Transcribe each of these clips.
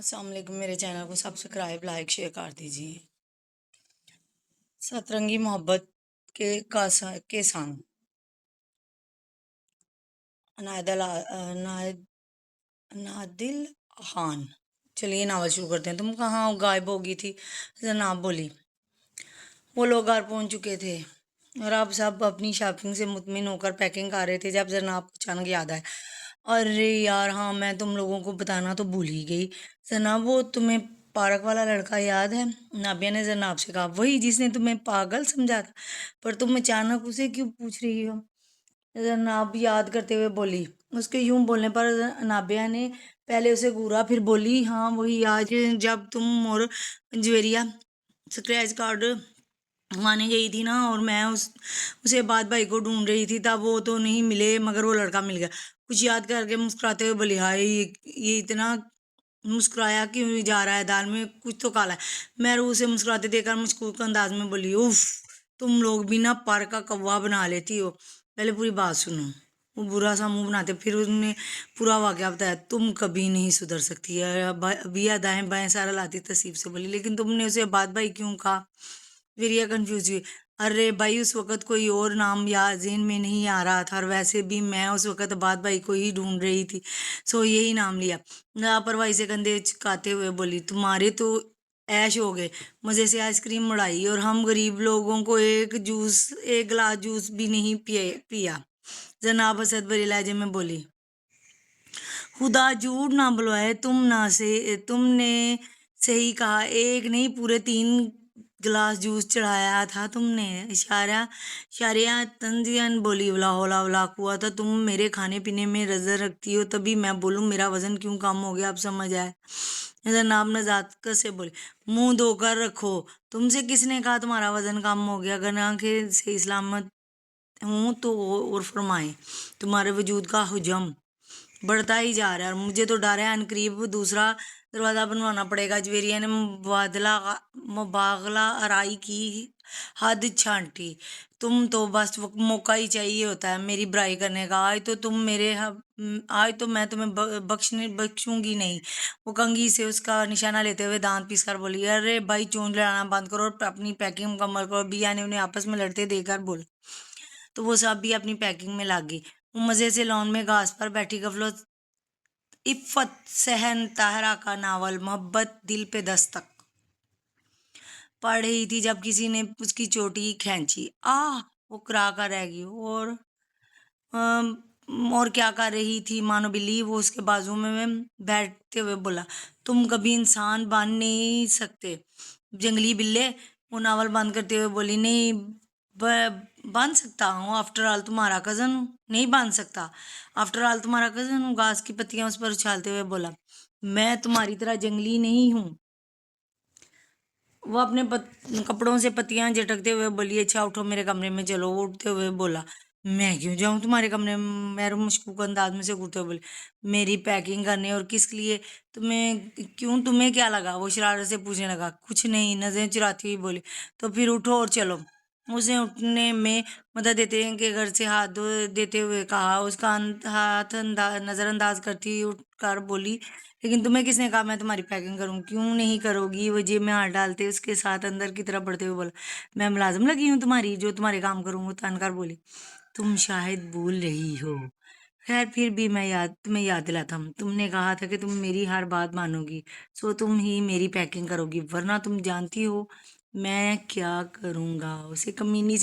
अस्सलाम वालेकुम। मेरे चैनल को सब्सक्राइब लाइक शेयर कर दीजिए। सतरंगी मोहब्बत के संग नादिल खान। चलिए नावल शुरू करते हैं। तुम कहाँ गायब हो गई थी? जनाब बोली। वो लोग घर पहुंच चुके थे और अब सब अपनी शॉपिंग से मुतमिन होकर पैकिंग कर रहे थे जब जनाब को अचानक याद आया, अरे यार हाँ, मैं तुम लोगों को बताना तो भूल ही गई। जनाब, वो तुम्हें पार्क वाला लड़का याद है? नाबिया ने जनाब से कहा। वही जिसने तुम्हें पागल समझा था, पर तुम अचानक उसे क्यों पूछ रही हो? जनाब याद करते हुए बोली। उसके यूं बोलने पर नाबिया ने पहले उसे घूरा, फिर बोली, हाँ वही, आज जब तुम और ज्वेरिया स्क्रैच कार्ड माने गई थी ना, और मैं उसे बाद भाई को ढूंढ रही थी, तब वो तो नहीं मिले मगर वो लड़का मिल गया। कुछ याद करके मुस्कुराते हुए बोली, हाय ये इतना मुस्कुराया क्यों जा रहा है? दाल में कुछ तो काला है। मैं रूह से मुस्कुराते देखकर मुस्कुर अंदाज में बोली, उफ, तुम लोग भी ना पर का कौवा बना लेती हो। पहले पूरी बात सुनो। वो बुरा सा मुंह बनाते फिर उसने पूरा वाकया बताया। तुम कभी नहीं सुधर सकती है। अबिया दाएं बाएं सारा लाती तसीब से बोली, लेकिन तुमने उसे बात भाई क्यों कहा? फिर यह कंफ्यूज हुई। अरे भाई, उस वक्त कोई और नाम याद ज़हन में नहीं आ रहा था, और वैसे भी मैं उस वक्त बात भाई को ही ढूंढ रही थी, सो यही नाम लिया। लापरवाही से कंधे चुकाते हुए बोली, तुम्हारे तो ऐश हो गए, मज़े से आइसक्रीम उड़ाई, और हम गरीब लोगों को एक गिलास जूस भी नहीं पिया। जनाब असद भरे लहजे में बोली, खुदा झूठ ना बुलवाए, तुमने सही कहा, एक नहीं पूरे 3 गिलास जूस चढ़ाया था तुमने। इशारिया तंजियन बोली, वला हौला वला कुव्वत, तुम मेरे खाने पीने में नजर रखती हो तभी मैं बोलूं मेरा वजन क्यों कम हो गया, अब समझ आए? जनाब नजाकत से बोले, मुंह धोकर रखो। तुमसे किसने कहा तुम्हारा वजन कम हो गया? गना के से इस्लामत हूँ तो और फरमाए, तुम्हारे वजूद का हुजम बढ़ता ही जा रहा है, और मुझे तो डर है अनकरीब दूसरा दरवाज़ा बनवाना पड़ेगा। ज्वेरिया ने मुबागला आराई की हद छांटी। तुम तो बस मौका ही चाहिए होता है मेरी बुराई करने का। आज तो मैं तुम्हें बख्शूंगी नहीं। वो कंघी से उसका निशाना लेते हुए दांत पीस कर बोली, अरे भाई, चोंच लड़ाना बंद करो और अपनी पैकिंग मुकम्मल करो। बिया ने उन्हें आपस में लड़ते देखकर बोला। तो वो सब भी अपनी पैकिंग में लग गई। वो मजे से लॉन में घास पर बैठी गफलो इफ़्फ़त सहन ताहरा का नावल मोहब्बत दिल पे दस्तक पढ़ रही थी जब किसी ने उसकी चोटी खींची। वो करा कर रह गई। और क्या कर रही थी मानो बिल्ली? वो उसके बाजू में बैठते हुए बोला, तुम कभी इंसान बन नहीं सकते जंगली बिल्ले। वो नावल बंद करते हुए बोली, नहीं बन सकता हूँ, आफ्टर ऑल तुम्हारा कज़न हूँ। नहीं बन सकता, आफ्टर ऑल तुम्हारा कज़न हूँ। घास की पत्तियां उस पर उछालते हुए बोला, मैं तुम्हारी तरह जंगली नहीं हूँ। वो अपने कपड़ों से पत्तियां झटकते हुए बोली, अच्छा उठो मेरे कमरे में चलो। वो उठते हुए बोला, मैं क्यों जाऊं तुम्हारे कमरे में? मैं मशकूक अंदाज में से घूरते हुए बोली, मेरी पैकिंग करने। और किस लिए? तुम्हें क्या लगा? वो शरारत से पूछने लगा। कुछ नहीं, नजरें चुराती हुई बोली, तो फिर उठो और चलो। उसने उठने में मदद देते हैं कि घर से हाथ धो देते हुए कहा। उसका हाथ नजरअंदाज करती उठकर बोली, लेकिन तुम्हें किसने कहा मैं तुम्हारी पैकिंग करूँ? क्यों नहीं करोगी? वो जेब में हाथ डालते उसके साथ अंदर की तरफ बढ़ते हुए बोला, मैं मुलाजिम लगी हूँ तुम्हारी जो तुम्हारे काम करूँ? वो तानकर बोली, तुम शायद भूल रही हो। खैर, फिर भी मैं तुम्हें याद दिलाता हूँ, तुमने कहा था कि तुम मेरी हर बात मानोगी, सो तुम ही मेरी पैकिंग करोगी, वरना तुम जानती हो मैं क्या करूँगा। उसे कमीनगी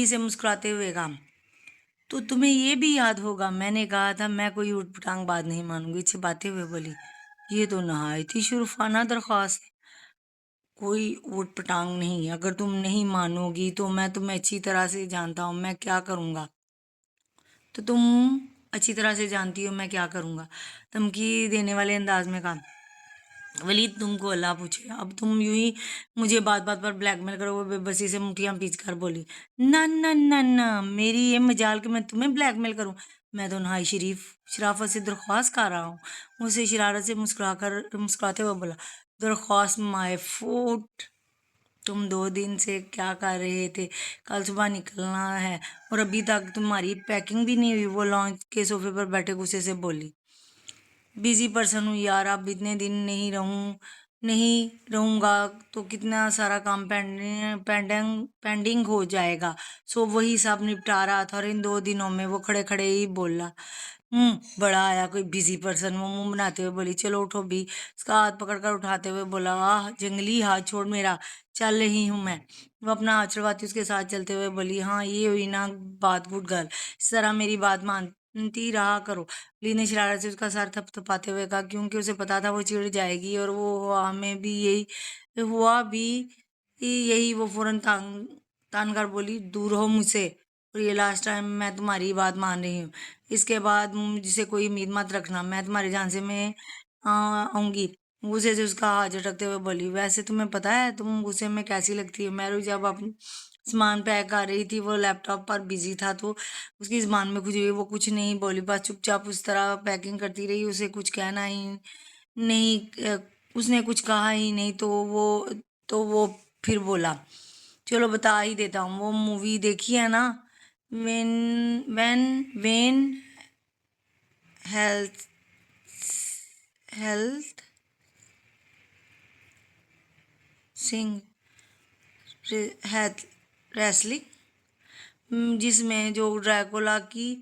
से मुस्कुराते हुए कहा, तो तुम्हें ये भी याद होगा मैंने कहा था मैं कोई ऊटपटांग बात नहीं मानूंगी। छिपाते हुए बोली, ये तो नहायत ही शुरफाना दरख्वास्त है। कोई ऊटपटांग नहीं, अगर तुम नहीं मानोगी तो मैं तुम्हें अच्छी तरह से जानता हूँ मैं क्या करूँगा। तो तुम अच्छी तरह से जानती हो मैं क्या करूँगा, धमकी देने वाले अंदाज में कहा। वलीद, तुमको अल्लाह पूछे, अब तुम यूं ही मुझे बात बात पर ब्लैकमेल करो। वो बेबसी से मुठ्ठियां पीच कर बोली, ना ना ना ना, मेरी ये मजाल कि मैं तुम्हें ब्लैकमेल करूं? मैं तो नहाई शराफत से दरख्वास्त कर रहा हूँ। मुझसे शरारत से मुस्कुराते हुए बोला, दरख्वास्त माय फूट। तुम 2 दिन से क्या कर रहे थे? कल सुबह निकलना है और अभी तक तुम्हारी पैकिंग भी नहीं हुई। वो लॉन्च के सोफे पर बैठे गुस्से से बोली, बिजी पर्सन हूँ यार, अब इतने दिन नहीं रहूंगा तो कितना सारा काम पेंडिंग हो जाएगा। सो वही सब निपटा रहा था और इन 2 दिनों में वो खड़े खड़े ही बोला। बड़ा आया कोई बिजी पर्सन, वो मुंह बनाते हुए बोली चलो उठो भी। उसका हाथ पकड़कर उठाते हुए बोला, आह जंगली हाथ छोड़ मेरा, चल रही हूं मैं। वो अपना हाथ छुड़वाती उसके साथ चलते हुए बोली, हाँ ये हुई ना बात गुड गर्ल, इस तरह मेरी बात मानती रहा करो। ली ने शरारत से उसका सर थपथपाते हुए कहा, क्योंकि उसे पता था वो चिढ़ जाएगी, और वो हुआ भी यही। वो फौरन तान कर बोली, दूर हो मुझसे, और ये लास्ट टाइम मैं तुम्हारी बात मान रही हूँ। इसके बाद मुझसे कोई उम्मीद मत रखना, मैं तुम्हारे जान से मैं आऊंगी। गुस्से से उसका हाथ झटकते हुए बोली, वैसे तुम्हें पता है तुम गुस्से में कैसी लगती है। मैरू जब अपनी सामान पैक कर रही थी, वो लैपटॉप पर बिजी था, तो उसकी जुबान में कुछ हुई, वो कुछ नहीं बोली, बस चुपचाप उस तरह पैकिंग करती रही। उसे कुछ कहना ही नहीं, उसने कुछ कहा ही नहीं, तो वो फिर बोला, चलो बता ही देता हूँ, वो मूवी देखी है ना, when when health health Singh health wrestling, जिसमें जो ड्रैकुला की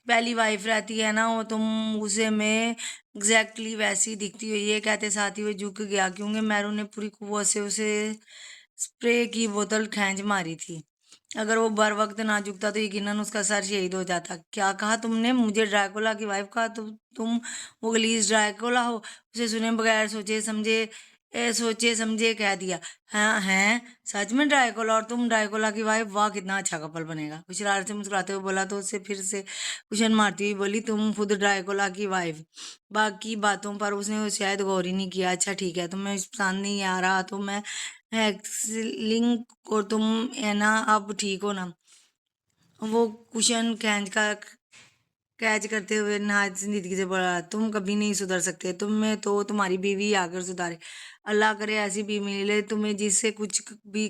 पहली वाइफ रहती है ना, वो तुम उसे में एग्जैक्टली वैसी दिखती हो। ये कहते साथ ही वो झुक गया, क्योंकि मैरू ने पूरी कुव्वत से उसे स्प्रे की बोतल खींच मारी थी। अगर वो बर वक्त ना झुकता तो यकीनन उसका सर शहीद हो जाता। क्या कहा तुमने? मुझे ड्रैकुला की वाइफ कहा? तो तुम वो गलीज ड्रैकुला हो? उसे सुने बगैर सोचे समझे कह दिया। हाँ हैं, सच में ड्राइकोला और तुम ड्राइकोला की वाइफ? वाह कितना अच्छा कपल बनेगा। कुछ शरारत से मुस्कुराते हुए बोला, तो उससे फिर से कुशन मारती हुई बोली, तुम खुद ड्राइकोला की वाइफ। बाकी बातों पर उसने शायद गौर ही नहीं किया। अच्छा ठीक है, तुम्हें पसंद नहीं आ रहा तो मैं लिंक, और तुम है ना अब ठीक हो ना? वो कुशन कैच करते हुए नहायत जिंदगी से बोला, तुम कभी नहीं सुधर सकते, तुम्हें तो तुम्हारी बीवी आकर सुधारे। अल्लाह करे ऐसी बीवी मिले तुम्हें जिससे भी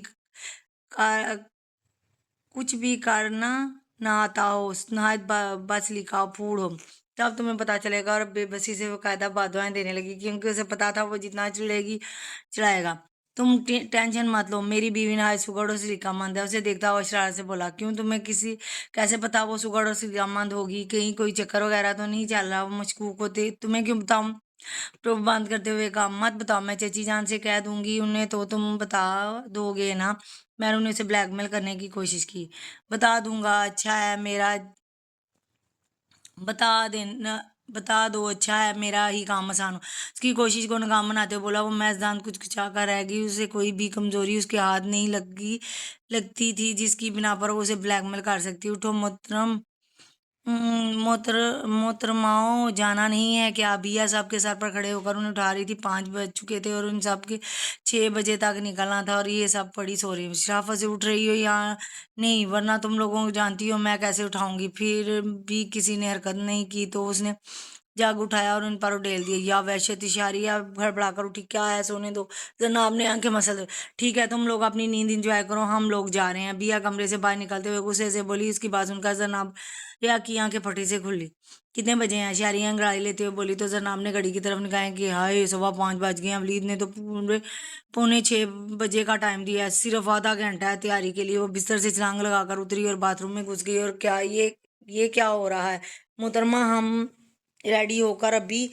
का, कुछ भी करना ना आता हो, नहायत बस लिखा फूड हो। तब तुम्हें पता चलेगा। और बेबसी से वो कायदा बादुआएं देने लगी, क्योंकि उसे पता था वो जितना चिढ़ाएगा। तुम टेंशन मत लो, मेरी बीवी नहायत सुगड़ और सिलिकामंद है। उसे देखता हुआ शरारत से बोला, क्यों तुम्हें किसी कैसे पता वो सुगड़ और सिलिकामंद होगी? कहीं कोई चक्कर वगैरह तो नहीं चल रहा? वो मशकूक होते तुम्हें क्यों बताऊं? प्रूफ बंद करते हुए कहा, मत बताओ, मैं चची जान से कह दूंगी उन्हें, तो तुम बता दोगे ना? मैंने उन्हें उसे ब्लैकमेल करने की कोशिश की। बता दूंगा, अच्छा है मेरा, बता देना, बता दो, अच्छा है मेरा ही काम आसान हो। उसकी कोशिश को नाकाम बनाते हुए बोला, वो मैजदान कुछ कुचा कर रहेगी। उसे कोई भी कमजोरी उसके हाथ नहीं लगती थी जिसकी बिना पर वो उसे ब्लैकमेल कर सकती। उठो मोहतरम, मोहतरमाओ, जाना नहीं है क्या? अबिया साहब के सर पर खड़े होकर उन्हें उठा रही थी। 5 बज चुके थे और उन सब के 6 बजे तक निकलना था, और ये सब पड़ी सो रही। शराफत से उठ रही हो या नहीं, वरना तुम लोगों को जानती हो मैं कैसे उठाऊंगी। फिर भी किसी ने हरकत नहीं की, तो उसने जाग उठाया और उन पर उडेल दिया। या वहशत इशारी या भड़बड़ाकर उठी, क्या है, सोने दो। जनाब ने आंखें मसल, ठीक है तुम लोग अपनी नींद इंजॉय करो, हम लोग जा रहे हैं। बिया कमरे से बाहर निकलते हुए गुस्से से बोली। इसकी बात सुनकर जनाब या की आंखें फटी से खुली। कितने बजे हैं? शारियां अंगड़ाई लेते हुए बोली, तो जनाब ने घड़ी की तरफ निगाहें कि हाय 5:15 बज गए हैं। वलीद ने तो पूरे पौने 6 बजे का टाइम दिया है, सिर्फ आधा घंटा है तैयारी के लिए। वो बिस्तर से छलांग लगाकर उतरी और बाथरूम में घुस गई। और क्या ये क्या हो रहा है मोहतरमा? हम रेडी होकर अभी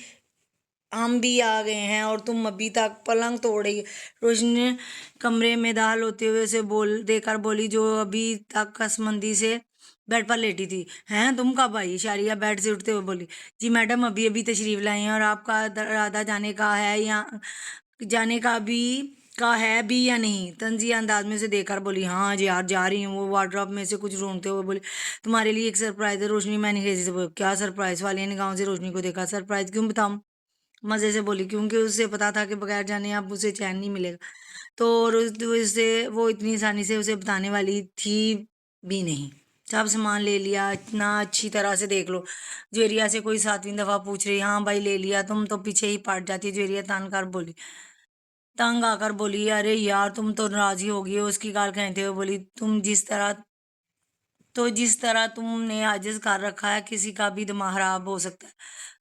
हम भी आ गए हैं और तुम अभी तक पलंग तोड़ रही। रोशनी ने कमरे में दाखिल होते हुए उसे देकर बोली, जो अभी तक कसमंदी से बेड पर लेटी थी। हैं तुम कब आई? शारिया बेड से उठते हुए बोली, जी मैडम अभी अभी तशरीफ लाई हैं। और आपका इरादा जाने का है भी या नहीं? तंजिया अंदाज में उसे देखकर बोली, हाँ जी यार जा रही हूँ। वो वार्डरोब में से कुछ ढूंढते हुए बोली, तुम्हारे लिए एक सरप्राइज है। रोशनी मैंने खेजी से बोली, क्या सरप्राइज? वाली निगाहों से रोशनी को देखा। सरप्राइज क्यों बताऊं? मजे से बोली, क्योंकि उसे पता था कि बगैर जाने अब उसे चैन नहीं मिलेगा। तो और उसे वो इतनी आसानी से उसे बताने वाली थी भी नहीं। सब सामान ले लिया? इतना अच्छी तरह से देख लो। ज्वेरिया से कोई 7वीं दफा पूछ रही, हाँ भाई ले लिया। तुम तो पीछे ही पड़ जाती। ज्वेरिया तंग आकर बोली, अरे यार तुम तो नाराज ही होगी। उसकी गाल खींचते हुए बोली, तुम जिस तरह تو جس طرح تم نے عاجز کر رکھا ہے کسی کا بھی دماغ خراب ہو سکتا ہے۔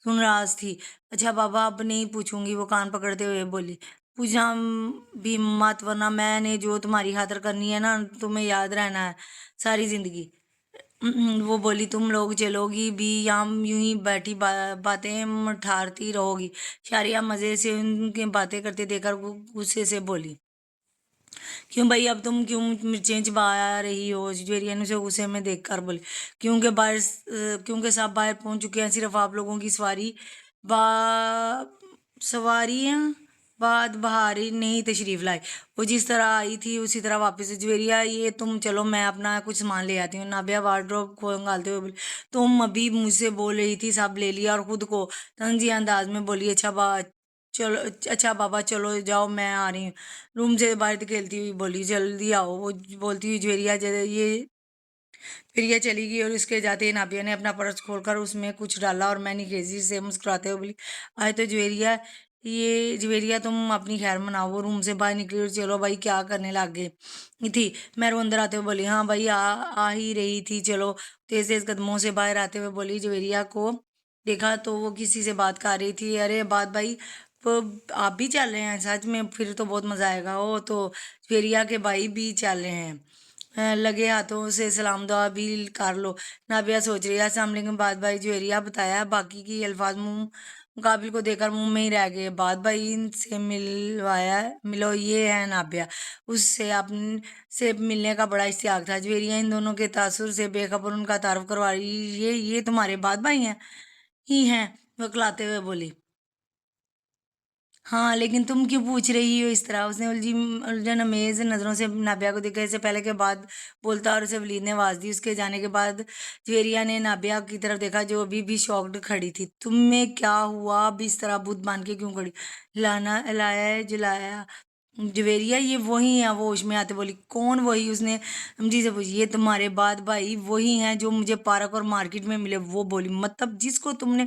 سن راز تھی۔ اچھا بابا اب نہیں پوچھوں گی، وہ کان پکڑتے ہوئے بولی۔ پوچھنا بھی مت، ورنہ میں نے جو تمہاری خاطر کرنی ہے نا، تمہیں یاد رہنا ہے ساری زندگی۔ وہ بولی تم لوگ چلو گی بھی یا یوں ہی بیٹھی باتیں ٹھارتی رہو گی؟ شاریہ مزے سے ان کی باتیں کرتے دیکھ کر غصے سے بولی۔ کیوں بھائی اب تم کیوں مرچیں چبا رہی ہو؟ جویریا نے اسے غصے میں دیکھ کر بولی۔ کیونکہ سب باہر پہنچ چکے ہیں، صرف آپ لوگوں کی سواریاں بعد بہار نہیں تشریف لائی۔ وہ جس طرح آئی تھی اسی طرح واپس۔ جویریا یہ تم چلو، میں اپنا کچھ سامان لے آتی ہوں۔ نابیہ وارڈروب کھنگالتے ہوئے بولی۔ تم ابھی مجھ سے بول رہی تھی سب لے لیا، اور خود کو طنزیہ انداز میں بولی اچھا بابا چلو جاؤ، میں آ رہی ہوں۔ روم سے باہر دھکیلتی ہوئی بولی جلدی آؤ۔ وہ بولتی ہوئی جویریا چلی گئی، اور اس کے جاتے ہی نابیہ نے اپنا پرس کھول کر اس میں کچھ ڈالا اور میں نکیزی سے مسکراتے ہوئے بولی آئے تو جویریا تم اپنی خیر مناؤ۔ وہ روم سے باہر نکلی اور چلو بھائی کیا کرنے لگ گئی تھی؟ مہرو اندر آتے ہوئے بولی۔ ہاں بھائی آ ہی رہی تھی، چلو۔ تیز تیز قدموں سے باہر آتے ہوئے بولی۔ جویریا کو دیکھا تو وہ کسی سے بات کر رہی تھی۔ ارے بات بھائی آپ بھی چل رہے ہیں؟ سچ میں پھر تو بہت مزہ آئے گا۔ وہ تو جویریا کے بھائی بھی چل رہے ہیں، لگے ہاتھوں سے سلام دعا بھی کر لو۔ نابیہ سوچ رہی ہے السلام علیکم بات بھائی جویریا بتایا، باقی کی الفاظ مقابل کو دیکھ کر منہ میں ہی رہ گئے۔ بات بھائی سے ملو، یہ ہے نابیہ۔ اس سے ملنے کا بڑا اشتیاق تھا۔ جویریا ان دونوں کے تاثر سے بے خبر ان کا تعارف کروا رہی۔ یہ تمہارے بات بھائی ہیں وہ کلاتے ہوئے بولی۔ ہاں لیکن تم کیوں پوچھ رہی ہو اس طرح؟ اس نے الجھن امیز نظروں سے نابیہ کو دیکھا، اس سے پہلے کے بعد بولتا اور اسے ولید نے آواز دی۔ اس کے جانے کے بعد جویریا نے نابیہ کی طرف دیکھا جو ابھی بھی شاکڈ کھڑی تھی۔ تمہیں کیا ہوا؟ اب اس طرح بت بان کے کیوں کھڑی؟ لایا جلایا جویریا یہ وہی ہیں؟ وہ ہوش میں آتے بولی۔ کون وہی؟ اس نے امجی سے پوچھی۔ یہ تمہارے بات بھائی وہی ہیں جو مجھے پارک اور مارکیٹ میں ملے۔ وہ بولی۔ مطلب جس کو تم نے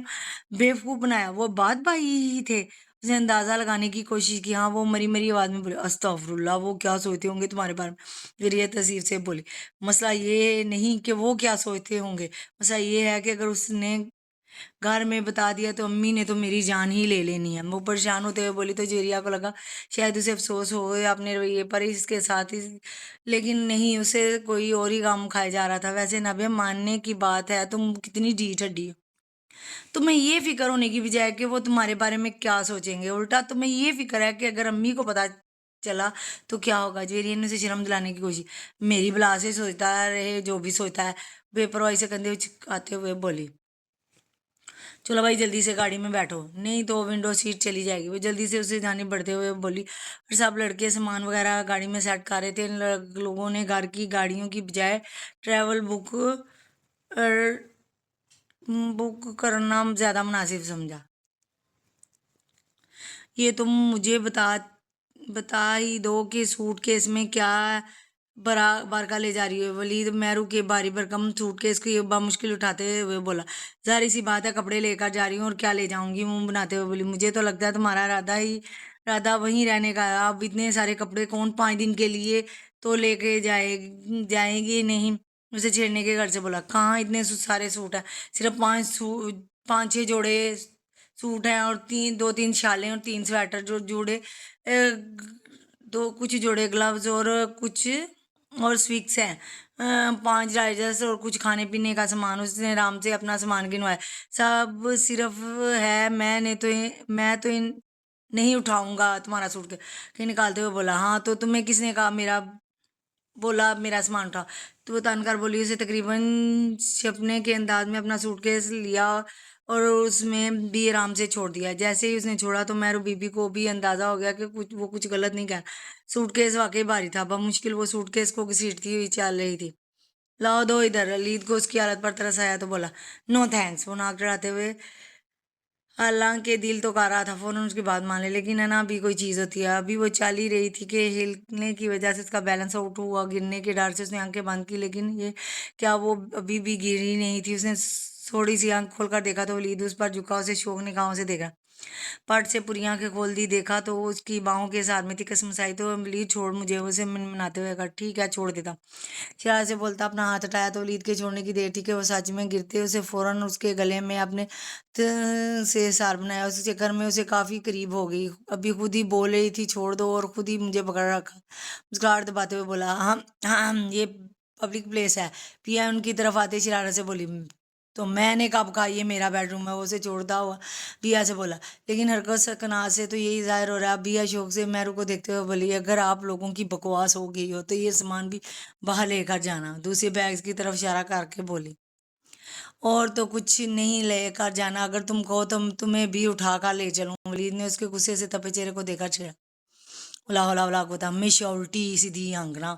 بیوقوف بنایا وہ بات بھائی ہی تھے؟ اس نے اندازہ لگانے کی کوشش کی۔ ہاں، وہ مری مری آواز میں بولی۔ استغفر اللہ، وہ کیا سوچتے ہوں گے تمہارے بارے میں؟ جویریا تصیف سے بولی۔ مسئلہ یہ نہیں کہ وہ کیا سوچتے ہوں گے، مسئلہ یہ ہے کہ اگر اس نے گھر میں بتا دیا تو امی نے تو میری جان ہی لے لینی ہے۔ وہ پریشان ہوتے ہوئے بولی۔ تو جویریا کو لگا شاید اسے افسوس ہو اپنے رویے پر اس کے ساتھ لیکن نہیں، اسے کوئی اور ہی غم کھائے جا رہا تھا۔ ویسے نابیہ ماننے کی بات ہے، تم کتنی ڈھیٹ ہڈی ہو۔ تمہیں یہ فکر ہونے کی بجائے کہ وہ تمہارے بارے میں کیا سوچیں گے، الٹا تمہیں یہ فکر ہے کہ اگر امی کو پتا چلا تو کیا ہوگا۔ جویریا نے اسے شرم دلانے کی کوشش۔ میری بلا سے سوچتا رہے جو بھی سوچتا ہے، بے پرواہی سے کندھے اچکاتے ہوئے بولی۔ چلو بھائی جلدی سے گاڑی میں بیٹھو، نہیں تو ونڈو سیٹ چلی جائے گی۔ وہ جلدی سے اسے جانب بڑھتے ہوئے بولی، اور سب لڑکے سامان وغیرہ گاڑی میں سیٹ کر رہے تھے۔ لوگوں نے گھر کی گاڑیوں کی بجائے ٹریول بک کرنا زیادہ مناسب سمجھا۔ یہ تم مجھے بتا ہی دو کہ سوٹ کیس میں کیا بارکا لے جا رہی ہے؟ ولید مہرو کے بھاری بھرکم سوٹ کیس کو بمشکل اٹھاتے ہوئے بولا۔ ظاہر سی بات ہے کپڑے لے کر جا رہی ہوں، اور کیا لے جاؤں گی؟ منہ بناتے ہوئے بولی۔ مجھے تو لگتا ہے تمہارا ارادہ وہیں رہنے کا ہے۔ اب اتنے سارے کپڑے کون 5 دن کے لیے تو لے کے جائیں گی نہیں؟ اسے چھیڑنے کے گھر سے بولا۔ کہاں اتنے سارے سوٹ ہیں؟ صرف 5-6 جوڑے سوٹ ہیں، اور 2-3 شالیں اور 3 سویٹر جو جوڑے کچھ جوڑے گلوز اور کچھ اور سویکس ہیں، 5 رائزرز اور کچھ کھانے پینے کا سامان۔ اس نے آرام سے اپنا سامان گنوایا۔ سب صرف ہے میں تو نہیں اٹھاؤں گا تمہارا سوٹ کے نکالتے ہوئے بولا۔ ہاں تو تمہیں کس نے کہا میرا سامان اٹھا؟ تو وہ تان کر بولی۔ اسے تقریباً چھپنے کے انداز میں اپنا سوٹ کیس لیا اور اس میں بھی آرام سے چھوڑ دیا۔ جیسے ہی اس نے چھوڑا تو مہرو بی بی کو بھی اندازہ ہو گیا کہ وہ کچھ غلط نہیں کہہ رہا۔ سوٹ کیس واقعی بھاری تھا۔ بمشکل وہ سوٹ کیس کو گھسیٹتی ہوئی چل رہی تھی۔ لاؤ دو ادھر۔ ولید کو اس کی حالت پر ترس آیا تو بولا۔ نو تھینکس۔ وہ ناک چڑھاتے ہوئے، حالانکہ دل تو کر رہا تھا فوراً اس کی بات مان لے، لیکن ہے نا بھی کوئی چیز ہوتی ہے۔ ابھی وہ چل ہی رہی تھی کہ ہلنے کی وجہ سے اس کا بیلنس آؤٹ ہوا۔ گرنے کے ڈر سے اس نے آنکھیں بند کی، لیکن یہ کیا وہ ابھی بھی گر ہی نہیں تھی؟ اس نے تھوڑی سی آنکھ کھول کر دیکھا تو ولید اس پر جھکا اسے شوق نگاہوں سے دیکھا۔ پٹ سے پوری آنکھیں کھول دی، دیکھا تو وہ اس کی باہوں کے ساتھ میں تھی، قسم سائی تو ولید چھوڑ مجھے، اسے مناتے ہوئے کہا ٹھیک ہے چھوڑ دیتا. شرارت سے بولتا اپنا ہاتھ ہٹایا تو ولید کے چھوڑنے کی دیر تھی کہ وہ سچ میں گرتے، اسے فوراً اس کے گلے میں اپنے سے سار بنایا. اس چکر میں اسے کافی قریب ہو گئی، ابھی خود ہی بول رہی تھی چھوڑ دو اور خود ہی مجھے پکڑ رکھا. مسکراہٹ دباتے ہوئے بولا ہاں ہاں یہ پبلک پلیس ہے. پیا ان کی طرف آتے شرارت سے بولی تو میں نے کب کہا یہ میرا بیڈ روم ہے. وہ اسے چھوڑتا ہوا بیا سے بولا لیکن حرکت سکنات سے تو یہی ظاہر ہو رہا ہے. بیا شوق سے مہرو کو دیکھتے ہوئے بولی اگر آپ لوگوں کی بکواس ہو گئی ہو تو یہ سامان بھی باہر لے کر جانا. دوسری بیگز کی طرف اشارہ کر کے بولی اور تو کچھ نہیں لے کر جانا، اگر تم کہو تو تمہیں بھی اٹھا کر لے چلوں. ولید نے اس کے غصے سے تپے چہرے کو دیکھا چھڑا اللہ ہوتا ہمیشہ الٹی سیدھی آنگنا.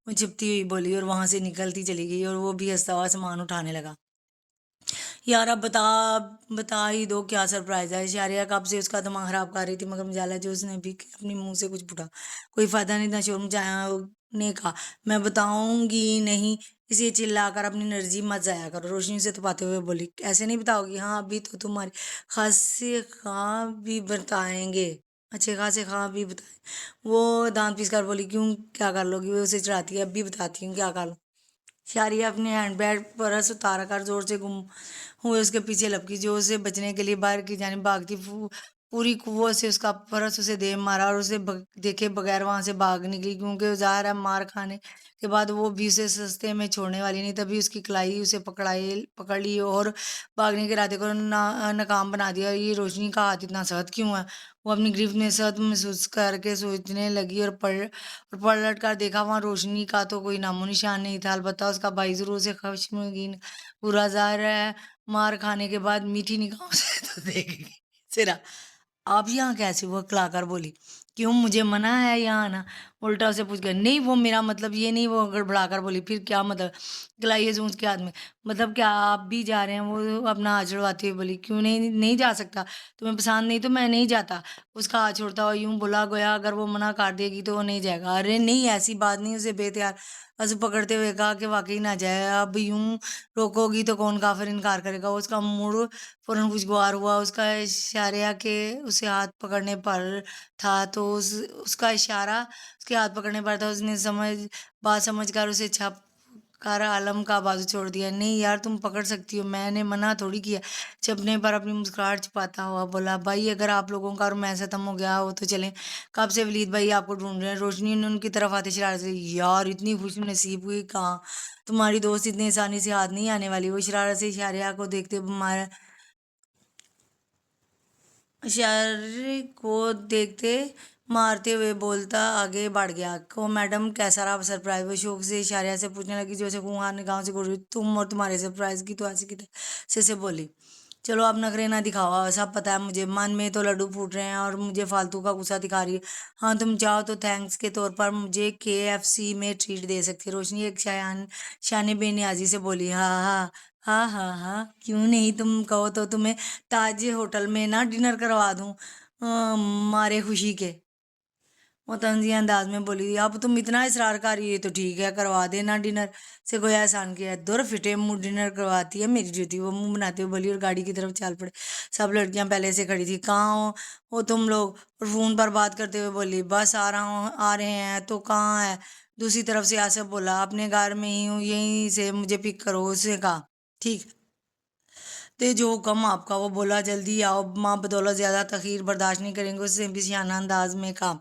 وہ چپتی ہوئی بولی اور وہاں سے نکلتی چلی گئی اور وہ بھی ہنستا ہوا سامان اٹھانے لگا. یار اب بتا ہی دو کیا سرپرائز ہے. شاریہ کب سے اس کا دماغ خراب کر رہی تھی مگر مجالا جو اس نے بھی اپنی منہ سے کچھ پھوٹا کوئی فائدہ نہیں تھا. شور مچایا نے کہا میں بتاؤں گی نہیں، اسے چلا کر اپنی انرجی مت ضائع کرو. روشنی سے تپاتے ہوئے بولی ایسے نہیں بتاؤ گی؟ ہاں ابھی تو تمہاری خاصے خواب بھی بتائیں گے، اچھے خاصے خواب بھی بتائیں. وہ دانت پیس کر بولی کیوں کیا کر لو گی؟ وہ اسے چڑھاتی ہے اب بھی بتاتی ہوں کیا کر لو. شاریہ اپنے ہینڈ بیگ پرس اتارا کر زور سے گم ہوئے اس کے پیچھے لپکی جو اسے بچنے کے لیے باہر کی جانب بھاگتی. پوری قوت سے اس کا پرس اسے دے مارا اور اسے دیکھے بغیر وہاں سے بھاگ نکلی کیونکہ ظاہر ہے مار کھانے کے بعد وہ بھی اسے سستے میں چھوڑنے والی نہیں. تبھی اس کی کلائی اسے پکڑ لی اور بھاگنے کے ارادے کو ناکام بنا دیا. یہ روشنی کا ہاتھ اتنا سخت کیوں ہے؟ وہ اپنی گرفت میں سخت محسوس کر کے سوچنے لگی اور پلٹ کر دیکھا وہاں روشنی کا تو کوئی نام و نشان نہیں تھا. البتہ اس کا بھائی ضرور سے خشمگین پورا ظاہر ہے مار کھانے کے بعد میٹھی نگاہوں سے تو دیکھ گئی. سرا آپ یہاں کیسے؟ وہ کلا کر بولی کیوں مجھے منع ہے یہاں آنا؟ الٹا اسے پوچھ گیا نہیں وہ میرا مطلب یہ نہیں. وہ گڑبڑا کر بولی پھر کیا مطلب؟ کلائیے زونز کے ہاتھ میں مطلب کیا آپ بھی جا رہے ہیں؟ وہ اپنا ہاتھ چھڑواتے ہوئے بولی کیوں نہیں جا سکتا؟ تمہیں پسند نہیں تو میں نہیں جاتا. اس کا ہاتھ چھوڑتا ہوا یوں بولا گویا اگر وہ منع کر دے گی تو وہ نہیں جائے گا. ارے نہیں ایسی بات نہیں. اسے بے اختیار اسے پکڑتے ہوئے کہا کہ واقعی نہ جائے. اب یوں روکو گی تو کون کافر انکار کرے گا؟ اس کا موڈ فوراً خوشگوار ہوا. اس کا اشارہ کہ اسے ہاتھ پکڑنے پر تھا تو اس کا اشارہ اس کے ہاتھ پکڑنے پر تھا. اس نے بات سمجھ کر اسے چھپ کر عالم کا بازو چھوڑ دیا. نہیں یار تم پکڑ سکتی ہو، میں نے منع تھوڑی کیا. چھپنے پر اپنی مسکراہٹ چھپاتا ہوا بولا بھائی اگر آپ لوگوں کا رومانس ختم ہو گیا ہو تو چلیں. کب سے ولید بھائی آپ کو ڈھونڈ رہے ہیں. روشنی نے ان کی طرف آتے شرارت سے یار اتنی خوش نصیب ہوئی کہاں تمہاری دوست اتنی آسانی سے ہاتھ نہیں آنے والی. وہ شرارت سے اشاریہ کو دیکھتے مارتے ہوئے بولتا آگے بڑھ گیا کو میڈم کیسا رہا سرپرائز؟ وہ شوق سے اشاریہ سے پوچھنے لگی جو اسے خونخوار نگاہوں سے گزری. تم اور تمہارے سرپرائز کی تو ایسی کی سے بولی چلو اب نخرے نہ دکھاوا، سب پتہ ہے مجھے. من میں تو لڈو پھوٹ رہے ہیں اور مجھے فالتو کا غصہ دکھا رہی ہے. ہاں تم چاہو تو تھینکس کے طور پر مجھے KFC میں ٹریٹ دے سکتی. روشنی ایک شانے بے نیازی سے بولی ہاں ہاں ہاں ہاں ہاں کیوں نہیں. تم کہو تو تمہیں تاج ہوٹل میں نہ ڈنر کروا دوں مارے خوشی کے. وہ طنزیہ انداز میں بولی اب تم اتنا اصرار کر رہی ہے تو ٹھیک ہے کروا دینا ڈنر سے کوئی احسان کیا ہے. دور فٹے منہ ڈنر کرواتی ہے میری ڈیوٹی. وہ منہ بناتے ہوئے بولی اور گاڑی کی طرف چال پڑے. سب لڑکیاں پہلے سے کھڑی تھی. کہاں ہو تم لوگ؟ اور فون پر بات کرتے ہوئے بولی بس آ رہے ہیں. تو کہاں ہے؟ دوسری طرف سے آصف بولا اپنے گھر میں ہی ہوں، یہیں سے مجھے پک کرو. اس نے کہا ٹھیک تے جو حکم آپ کا. وہ بولا جلدی آؤ، ماں بدولت زیادہ تاخیر برداشت نہیں کریں گے. اس نے بھی سیانہ انداز میں کہا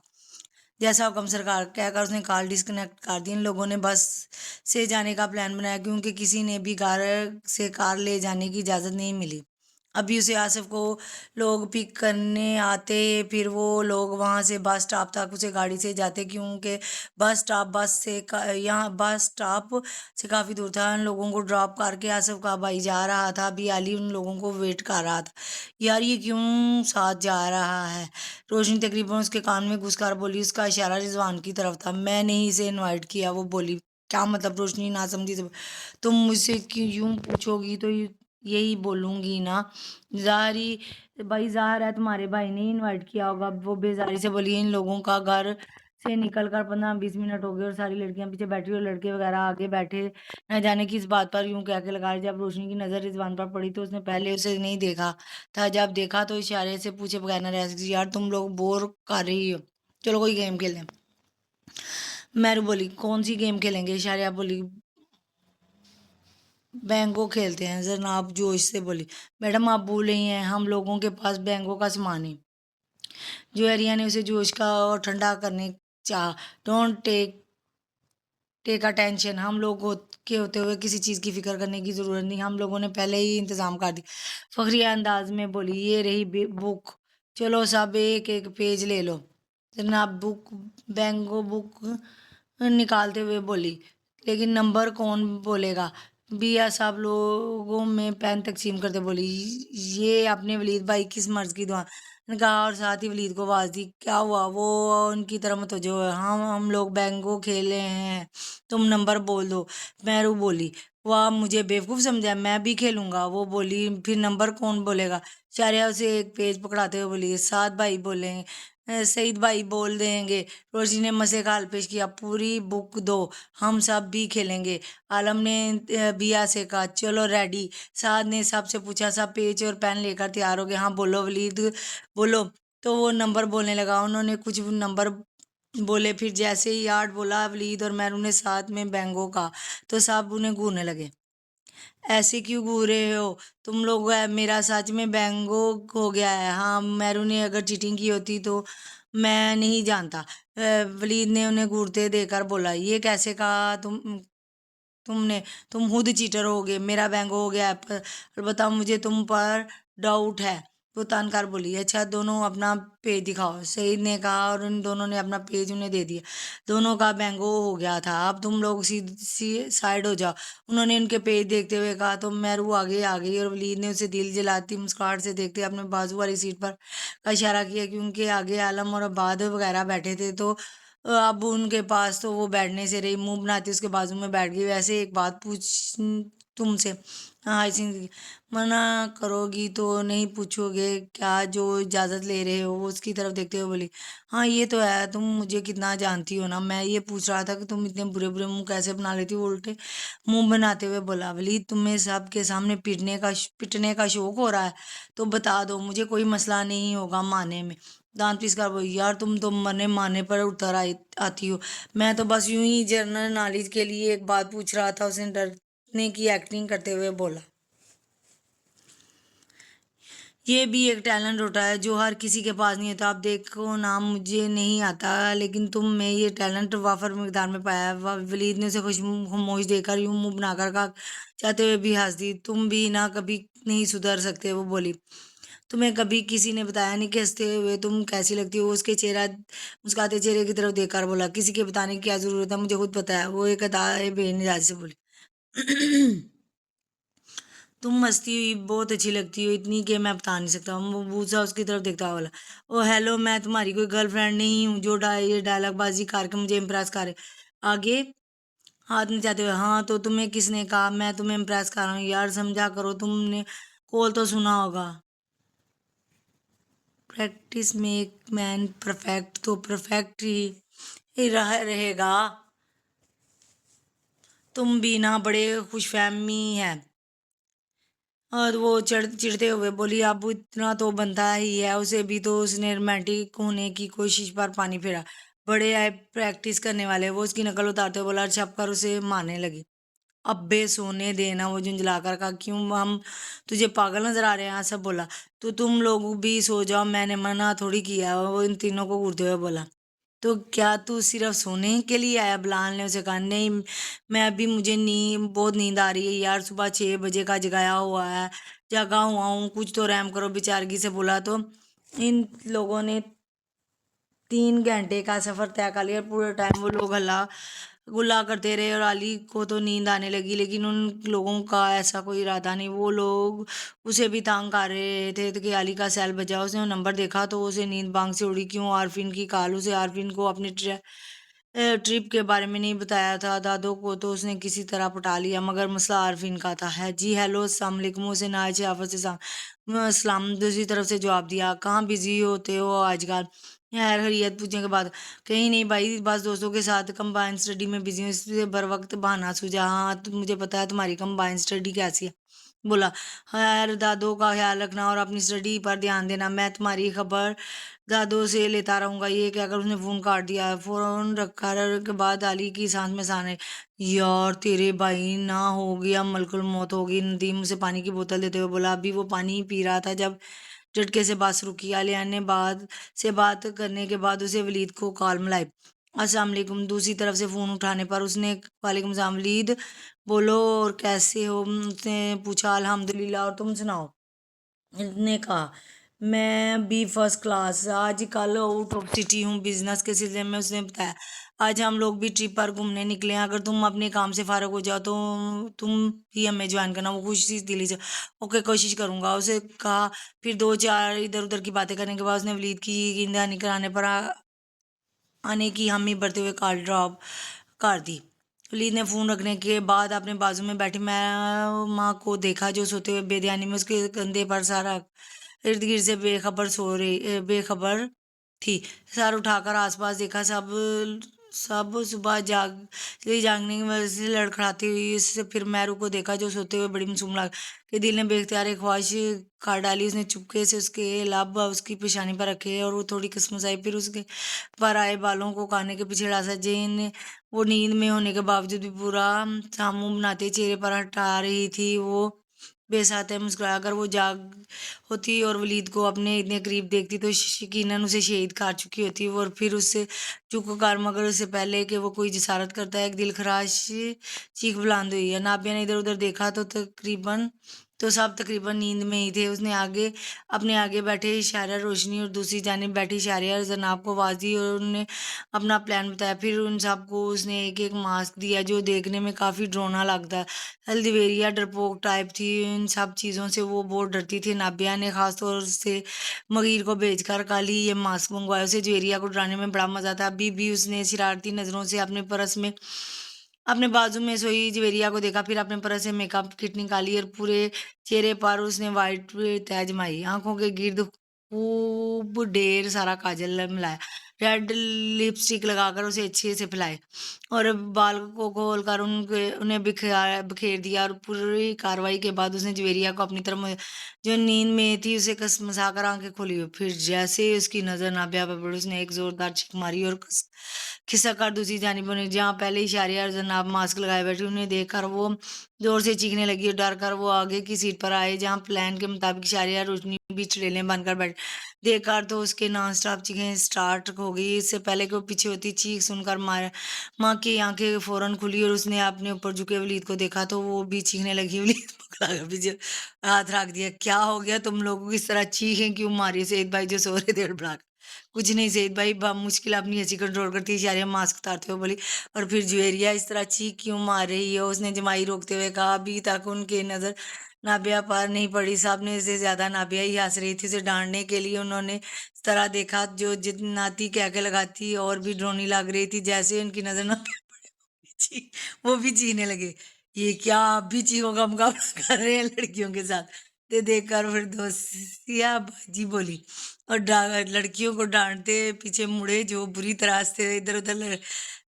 جیسا حکم سرکار. کہہ کر اس نے کال ڈسکنیکٹ کر دی. ان لوگوں نے بس سے جانے کا پلان بنایا کیونکہ کسی نے بھی گھر سے کار لے جانے کی اجازت نہیں ملی. ابھی اسے آصف کو لوگ پک کرنے آتے، پھر وہ لوگ وہاں سے بس سٹاپ تک اسے گاڑی سے جاتے کیونکہ بس سٹاپ سے کافی دور تھا. ان لوگوں کو ڈراپ کر کے آصف کا بھائی جا رہا تھا. ابھی علی ان لوگوں کو ویٹ کر رہا تھا. یار یہ کیوں ساتھ جا رہا ہے؟ روشنی تقریباً اس کے کان میں گھس کر بولی. اس کا اشارہ رضوان کی طرف تھا. میں نے اسے انوائٹ کیا. وہ بولی کیا مطلب؟ روشنی نہ سمجھی سے تم مجھ سے یوں پوچھو گی تو یہی بولوں گی نا. ظاہر ہے تمہارے بھائی نے انوائٹ کیا ہوگا. وہ بیزاری سے بولی ان لوگوں کا گھر سے نکل کر 15-20 منٹ ہو گئے اور ساری لڑکیاں پیچھے بیٹھی اور لڑکے وغیرہ آگے بیٹھے نہ جانے کس بات پر یوں کہہ کے لگا رہے۔ جب روشنی کی نظر رضوان پر پڑی تو اس نے پہلے اسے نہیں دیکھا تھا، جب دیکھا تو اشارے سے پوچھے بغیر نہ رہ سکی، یار تم لوگ بور کر رہی ہو، چلو کوئی گیم کھیل لیں۔ میرو بولی کون سی گیم کھیلیں گے؟ اشاریہ بولی بینگو کھیلتے ہیں۔ زینب جوش سے بولی میڈم آپ بھول رہی ہیں، ہم لوگوں کے پاس بینگو کا سامان ہے۔ جوہریہ نے اسے جوش کا اور ٹھنڈا کرنے چاہا۔ ڈونٹ ٹیک اٹینشن، ہم لوگ کے ہوتے ہوئے کسی چیز کی فکر کرنے کی ضرورت نہیں، ہم لوگوں نے پہلے ہی انتظام کر دی۔ فخریہ انداز میں بولی یہ رہی بک، چلو سب ایک ایک پیج لے لو۔ جناب بینگو بک نکالتے ہوئے بولی لیکن نمبر کون بولے گا؟ بیا سب لوگوں میں پین تقسیم کرتے بولی یہ اپنے ولید بھائی کس مرض کی دعا نے کہا اور ساتھ ہی ولید کو آواز دی کیا ہوا؟ وہ ان کی طرف متوجہ ہوا۔ ہم لوگ بینگو کھیل رہے ہیں، تم نمبر بول دو۔ میرو بولی واہ مجھے بیوقوف سمجھا، میں بھی کھیلوں گا۔ وہ بولی پھر نمبر کون بولے گا؟ شاریہ اسے ایک پیج پکڑاتے ہوئے بولی سعد بھائی بولیں سعید بھائی بول دیں گے۔ روشنی نے مسئلے کا حل پیش کیا پوری بک دو، ہم سب بھی کھیلیں گے۔ عالم نے بیا سے کہا چلو ریڈی۔ سعد نے سب سے پوچھا سب پیج اور پین لے کر تیار ہو گئے؟ ہاں بولو ولید بولو۔ تو وہ نمبر بولنے لگا، انہوں نے کچھ نمبر بولے، پھر جیسے ہی 8 بولا ولید اور میرو نے ساتھ میں بینگو کہا تو سب انہیں گھورنے لگے۔ ایسے کیوں گھور رہے ہو تم لوگ؟ میرا سچ میں بینگو ہو گیا ہے۔ ہاں میرو نے اگر چیٹنگ کی ہوتی تو میں نہیں جانتا۔ ولید نے انہیں گھورتے دے کر بولا یہ کیسے کہا تم خود چیٹر ہو گے، میرا بینگو ہو گیا ہے، البتہ مجھے تم پر ڈاؤٹ ہے۔ وہ تان کر بولی اچھا دونوں اپنا پیج دکھاؤ۔ سعید نے کہا اور ان دونوں نے اپنا پیج انہیں دے دیا۔ دونوں کا بینگو ہو گیا تھا۔ اب تم لوگ سائڈ ہو جاؤ، انہوں نے ان کے پیج دیکھتے ہوئے کہا تو میرو آگے آ گئی اور ولید نے اسے دل جلاتی مسکراہٹ سے دیکھتے اپنے بازو والی سیٹ پر کا اشارہ کیا کیونکہ آگے عالم اور عباد وغیرہ بیٹھے تھے تو اب ان کے پاس تو وہ بیٹھنے سے رہی، منہ بناتی اس کے بازو میں بیٹھ گئی۔ ویسے ایک بات پوچھ تم سے، منع کرو گی تو نہیں پوچھو گے کیا؟ جو اجازت لے رہے ہو وہ اس کی طرف دیکھتے ہوئے بولی ہاں یہ تو ہے، تم مجھے کتنا جانتی ہو نا، میں یہ پوچھ رہا تھا کہ تم اتنے برے برے منہ کیسے بنا لیتی ہو؟ الٹے منہ بناتے ہوئے بولا ولید تمہیں سب کے سامنے پٹنے کا شوق ہو رہا ہے تو بتا دو، مجھے کوئی مسئلہ نہیں ہوگا ماننے میں۔ دانت پیس کر بولی یار تم مرنے ماننے پر اتر آتی ہو، میں تو بس یوں ہی جنرل نالج کے لیے ایک بات پوچھ رہا تھا۔ اس نے ڈرنے کی ایکٹنگ کرتے ہوئے بولا یہ بھی ایک ٹیلنٹ ہوتا ہے جو ہر کسی کے پاس نہیں ہوتا۔ اب دیکھو نام مجھے نہیں آتا لیکن تم میں یہ ٹیلنٹ وافر مقدار میں پایا ہے۔ ولید نے اسے خاموش دے کر یوں منہ بنا کر کہا چاہتے ہوئے بھی ہنس دی تم بھی نہ کبھی نہیں سدھر سکتے۔ وہ بولی تمہیں کبھی کسی نے بتایا نہیں کہ ہنستے ہوئے تم کیسی لگتی ہو؟ اس کے مسکاتے چہرے کی طرف دیکھ کر بولا کسی کے بتانے کی کیا ضرورت ہے، مجھے خود پتہ ہے۔ وہ ایک ادائے بے مزاجی سے بولی تم ہنستی ہوئی بہت اچھی لگتی ہو، اتنی کہ میں بتا نہیں سکتا۔ بوزا اس کی طرف دیکھتا ہوا بولا او ہیلو میں تمہاری کوئی گرل فرینڈ نہیں ہوں جو یہ ڈائلاگ بازی کر کے مجھے امپریس کرے۔ آگے ہاتھ میں جاتے ہوئے ہاں تو تمہیں کس نے کہا میں تمہیں امپریس کر رہا ہوں؟ یار سمجھا کرو، تم نے کول تو سنا ہوگا پریکٹس میک مین پرفیکٹ، تو پرفیکٹ ہی رہے گا۔ تم بھی نہ بڑے خوش فہمی ہے۔ اور وہ چڑھتے ہوئے بولی اب اتنا تو بنتا ہی ہے، اسے بھی تو اس نے رومانٹک ہونے کی کوشش پر پانی پھیرا، بڑے آئے پریکٹس کرنے والے۔ وہ اس کی نقل اتارتے ہوئے بولا چھپ کر اسے مارنے لگی۔ ابے سونے دینا، وہ جھنجھلا کر کہا کیوں ہم تجھے پاگل نظر آ رہے ہیں؟ سب بولا تو تم لوگ بھی سو جاؤ، میں نے منع تھوڑی کیا۔ وہ ان تینوں کو گھورتے ہوئے بولا تو کیا تو صرف سونے کے لیے آیا؟ بلال نے اسے کہا نہیں میں ابھی مجھے بہت نیند آ رہی ہے یار، صبح 6 بجے کا جگایا ہوا ہے، جگا ہوا ہوں، کچھ تو رحم کرو بیچارگی سے بولا تو ان لوگوں نے 3 گھنٹے کا سفر طے کر لیا۔ پورے ٹائم وہ لوگ ہلا گلا کرتے رہے اور علی کو تو نیند آنے لگی لیکن ان لوگوں کا ایسا کوئی ارادہ نہیں، وہ لوگ اسے بھی تانگ کر رہے تھے کہ علی کا سیل بجا۔ اس نے نمبر دیکھا تو اسے نیند بانگ سے اڑی۔ کیوں؟ عارفین کی کال، اسے عارفین کو اپنی ٹرپ کے بارے میں نہیں بتایا تھا، دادوں کو تو اس نے کسی طرح پٹا لیا مگر مسئلہ عارفین کا تھا۔ ہے جی ہیلو السلام علیکم، اسے نہایت شرافت سے سلام دوسری طرف سے جواب دیا۔ کہاں بزی ہوتے ہو آج کل؟ यार हरियत पूछने के बाद कहीं नहीं भाई, बस दोस्तों के साथ कंबाइंड स्टडी में बिजी हूँ, इसलिए बर वक्त बहाना सूझा। हाँ तो मुझे पता है तुम्हारी कंबाइंड स्टडी कैसी है। बोला, हाँ यार दादों का ख्याल रखना और अपनी स्टडी पर ध्यान देना, मैं तुम्हारी खबर दादों से लेता रहूंगा। ये कहकर उसने फोन काट दिया। फोन रखा के बाद अली की सांस में सांस आई। यार तेरे भाई ना हो गया मलकुल मौत होगी। नदीम उसे पानी की बोतल देते हुए बोला। अभी वो पानी ही पी रहा था जब झटके से बात शुरू की। आलिया ने बात करने के बाद उसे वलीद को कॉल मिलाई। अस्सलाम वालेकुम। दूसरी तरफ से फोन उठाने पर उसने वालेकुम सलाम वलीद बोलो और कैसे हो, उसने पूछा। अल्हम्दुलिल्लाह और तुम सुनाओ, ने कहा। मैं भी फर्स्ट क्लास, आज कल आउट ऑफ सिटी हूँ बिजनेस के सिलसिले में। उसने बताया, आज हम लोग भी ट्रिप पर घूमने निकले हैं, अगर तुम अपने काम से फारग हो जाओ तो तुम भी हमें ज्वाइन करना। वो खुशी दिली से ओके कोशिश करूंगा उसे कहा। फिर दो चार इधर उधर की बातें करने के बाद उसने वलीद की गिनदहानी कराने पर आने की हामी भरते हुए कॉल ड्रॉप कर दी। वलीद ने फोन रखने के बाद अपने बाजू में बैठी मैं माँ को देखा, जो सोते हुए बेध्यानी में उसके कंधे पर सारा इर्द गिर्द से बेखबर थी। सर उठाकर आसपास देखा, सब सब सुबह जागने की वजह से लड़खड़ाती हुई। इससे फिर मैरू को देखा, जो सोते हुए बड़ी मासूम लग के दिल ने बेख्तियार एक ख्वाहिश काट डाली। उसने चुपके से उसके लब उसकी पेशानी पर रखे और वो थोड़ी कसमसाई, फिर उसके पर आए बालों को कानने के पीछे डाला। जेन वो नींद में होने के बावजूद भी पूरा सामूम बनाते चेहरे पर हटा रही थी। वो बेसाते मुस्कुराया, अगर वो जाग होती और वलीद को अपने इतने करीब देखती तो यकीनन उसे शहीद कर चुकी होती। और फिर उससे चुप कर, मगर उससे पहले कि वो कोई जिसारत करता है, एक दिल खराश चीख बुलंद हुई है। नाबिया ने इधर उधर देखा तो सब तकरीबन नींद में ही थे। उसने अपने आगे बैठे शायरा रोशनी और दूसरी जानिब बैठी शायरा जनाब को आवाज दी और उन्हें अपना प्लान बताया। फिर उन सबको उसने एक एक मास्क दिया, जो देखने में काफी डरावना लगता है। हल्दीवेरिया डरपोक टाइप थी, इन सब चीज़ों से वो बहुत डरती थी। नाबिया ने खास तौर से मगीर को भेजकर कल ही ये मास्क मंगवाया। उसे जवेरिया को डराने में बड़ा मजा था। अभी भी उसने शरारती नजरों से अपने बाजू में सोई जवेरिया को देखा, फिर अपने परस से मेकअप किट निकाली और पूरे चेहरे पर उसने वाइट तय जमाई। आंखों के गिर्द खूब ढेर सारा काजल मिलाया, रेड लिपस्टिक लगाकर उसे अच्छे से फैलाए और बाल को खोल कर उन्हें बिखेर दिया। और पूरी कार्रवाई के बाद उसने जवेरिया को अपनी तरफ जो नींद में थी उसे कसमसा कर आंखें खोली। फिर जैसे ही उसकी नजर नाबिया पर पड़ी, उसने एक जोरदार चीख मारी और खिसक कर दूसरी जानिब ने जहाँ पहले ही शारिया और जनाब मास्क लगाए बैठी, उन्हें देखकर वो जोर से चीखने लगी और डर कर वो आगे की सीट पर आए, जहाँ प्लान के मुताबिक शारिया रोशनी भी चुड़ैलें बनकर बैठ देखकर तो उसके नॉन स्टॉप चीखें स्टार्ट हो गई। इससे पहले कि वो पीछे होती, चीख सुनकर माँ की आंखें फौरन खुली और उसने अपने ऊपर झुके वलीद को देखा तो वो भी चीखने लगी। वलीद पकड़ा कर पीछे हाथ रख दिया। क्या हो गया तुम लोगों को, इस तरह चीखें क्यों मारी? सईद भाई जो सो रहे थे उठ कुछ नहीं सईद भाई, मुश्किल अपनी हंसी कंट्रोल करती इशारे में मास्क उतारते हुए बोली। और फिर जुएरिया इस तरह चीख क्यों मार रही है? उसने जमाई रोकते हुए कहा। अभी तक उनके नजर नाबिया पर नहीं पड़ी, साहब ने इससे ज्यादा नाबिया ही हंस रही थी। उसे डांटने के लिए उन्होंने इस तरह देखा, जो जितनाती कह के लगाती और भी ड्रोनी लग रही थी। जैसे उनकी नजर नाबिया वो भी चीखने लगे। ये क्या आप भी चीखों का मुकाबला कर रहे हैं लड़कियों के साथ? ते देखकर फिर दोसिया बाजी बोली और लड़कियों को डांटते पीछे मुड़े, जो बुरी तरह से इधर उधर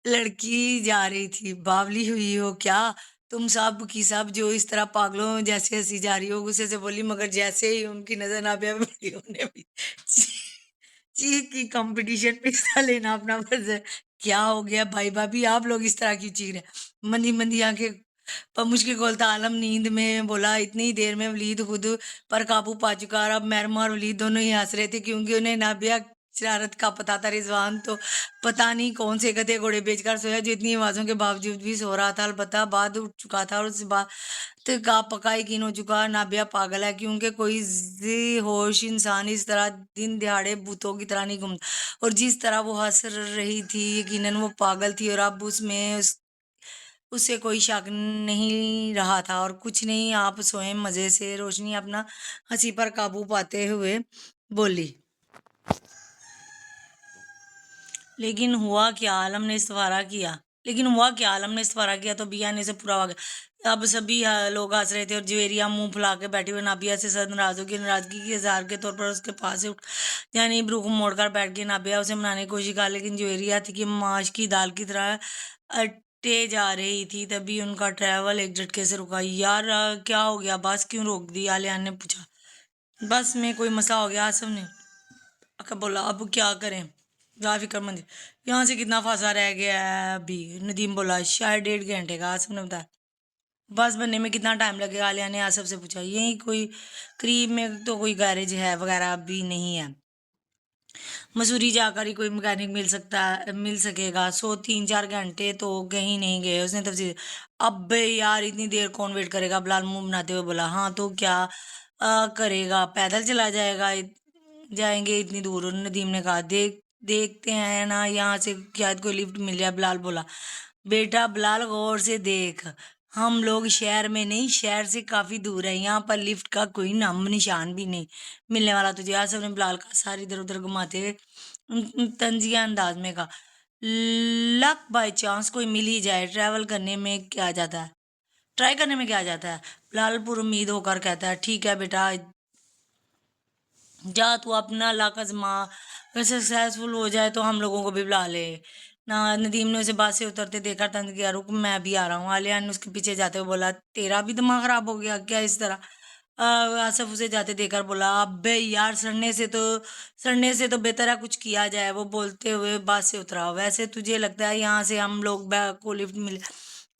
लड़की जा रही थी। बावली हुई हो क्या तुम सब की सब, जो इस तरह पागलों जैसे हंसी जा रही हो? गुस्से से बोली, मगर जैसे ही उनकी नजर नाबिया पे पड़ी, उन्हें भी चीख की कंपटीशन में हिस्सा लेना अपना फर्ज है। क्या हो गया भाई भाभी, आप लोग इस तरह की चीख रहे हैं? मंदी मंदी आंखें पर मुश्किल खोलता आलम नींद में बोला। इतनी देर में वलीद खुद पर काबू पा चुका और अब मैरमा और वलीद दोनों ही हंस रहे थे, क्योंकि उन्हें नाबिया शरारत का पता था। रिजवान तो पता नहीं कौन से गधे घोड़े बेचकर सोया, जो इतनी आवाजों के बावजूद भी सो रहा था। अलबत्ता बाद उठ चुका था और उस बात का पक्का यकीन हो चुका, नाबिया पागल है, क्योंकि कोई होश इंसान इस तरह दिन दिहाड़े भूतों की तरह नहीं घूमता। और जिस तरह वो हंस रही थी, यकीनन वो पागल थी और अब उससे कोई शक नहीं रहा था। और कुछ नहीं, आप सोए मजे से, रोशनी अपना हंसी पर काबू पाते हुए बोली। लेकिन हुआ क्या? आलम ने इस्तफारा किया। लेकिन हुआ क्या, आलम ने इस्तफारा किया तो बिया ने से पूरा हो गया। अब सभी लोग हंस रहे थे और जवेरिया मुंह फुला के बैठी हुई नाबिया से सख्त नाराज होगी, नाराजगी के इजहार के तौर पर उसके पास से उठ यानी रुख मोड़कर बैठ गई। नाबिया उसे मनाने की कोशिश कर, लेकिन जवेरिया थी कि माश की दाल की तरह अटते जा रही थी। तभी उनका ट्रैवल एक झटके से रुका। यार क्या हो गया, बस क्यों रोक दी, आलियान ने पूछा। बस में कोई मसला हो गया, आसफ ने अका बोला। अब क्या करें, ज़्यादा फिक्रमंद, यहाँ से कितना फासला रह गया है अभी, नदीम बोला। शायद 1.5 घंटे का, आसफ ने बताया। बस बनने में कितना टाइम लगेगा, आलिया ने आसफ से पूछा। यही कोई करीब में तो कोई गैरेज है वगैरह भी नहीं है, मसूरी जाकर ही कोई मैकेनिक मिल सकेगा। 3-4 घंटे तो कहीं नहीं गए, उसने तफसील। अब यार इतनी देर कौन वेट करेगा, बिलाल मुंह बनाते हुए बोला। हाँ तो क्या करेगा, पैदल चला जाएंगे इतनी दूर, नदीम ने कहा। देखते हैं ना, यहाँ से शायद कोई लिफ्ट मिल जाए, बिलाल बोला। बेटा बिलाल, गौर से देख, हम लोग शहर में नहीं, शहर से काफी दूर है, यहाँ पर लिफ्ट का कोई नाम निशान भी नहीं मिलने वाला तुझे, आसफ ने बिलाल का सारी इधर उधर घुमाते हुए तंजिया अंदाज में कहा। लक बाय चांस कोई मिल ही जाए, ट्राई करने में क्या जाता है, बिलाल पुर उम्मीद होकर कहता है। ठीक है बेटा, जा तू अपना लक आजमा, अगर सक्सेसफुल हो जाए तो हम लोगों को भी बुला ले ना। नदीम ने उसे बात से उतरते देखा, तंज किया। रुक, मैं भी आ रहा हूँ, आलिया ने उसके पीछे जाते हुए बोला। तेरा भी दिमाग खराब हो गया क्या इस तरह, आसफ उसे जाते देखकर बोला। अबे यार, सड़ने से तो बेहतर है कुछ किया जाए, वो बोलते हुए बात से उतरा। वैसे तुझे लगता है यहाँ से हम लोग को लिफ्ट मिले,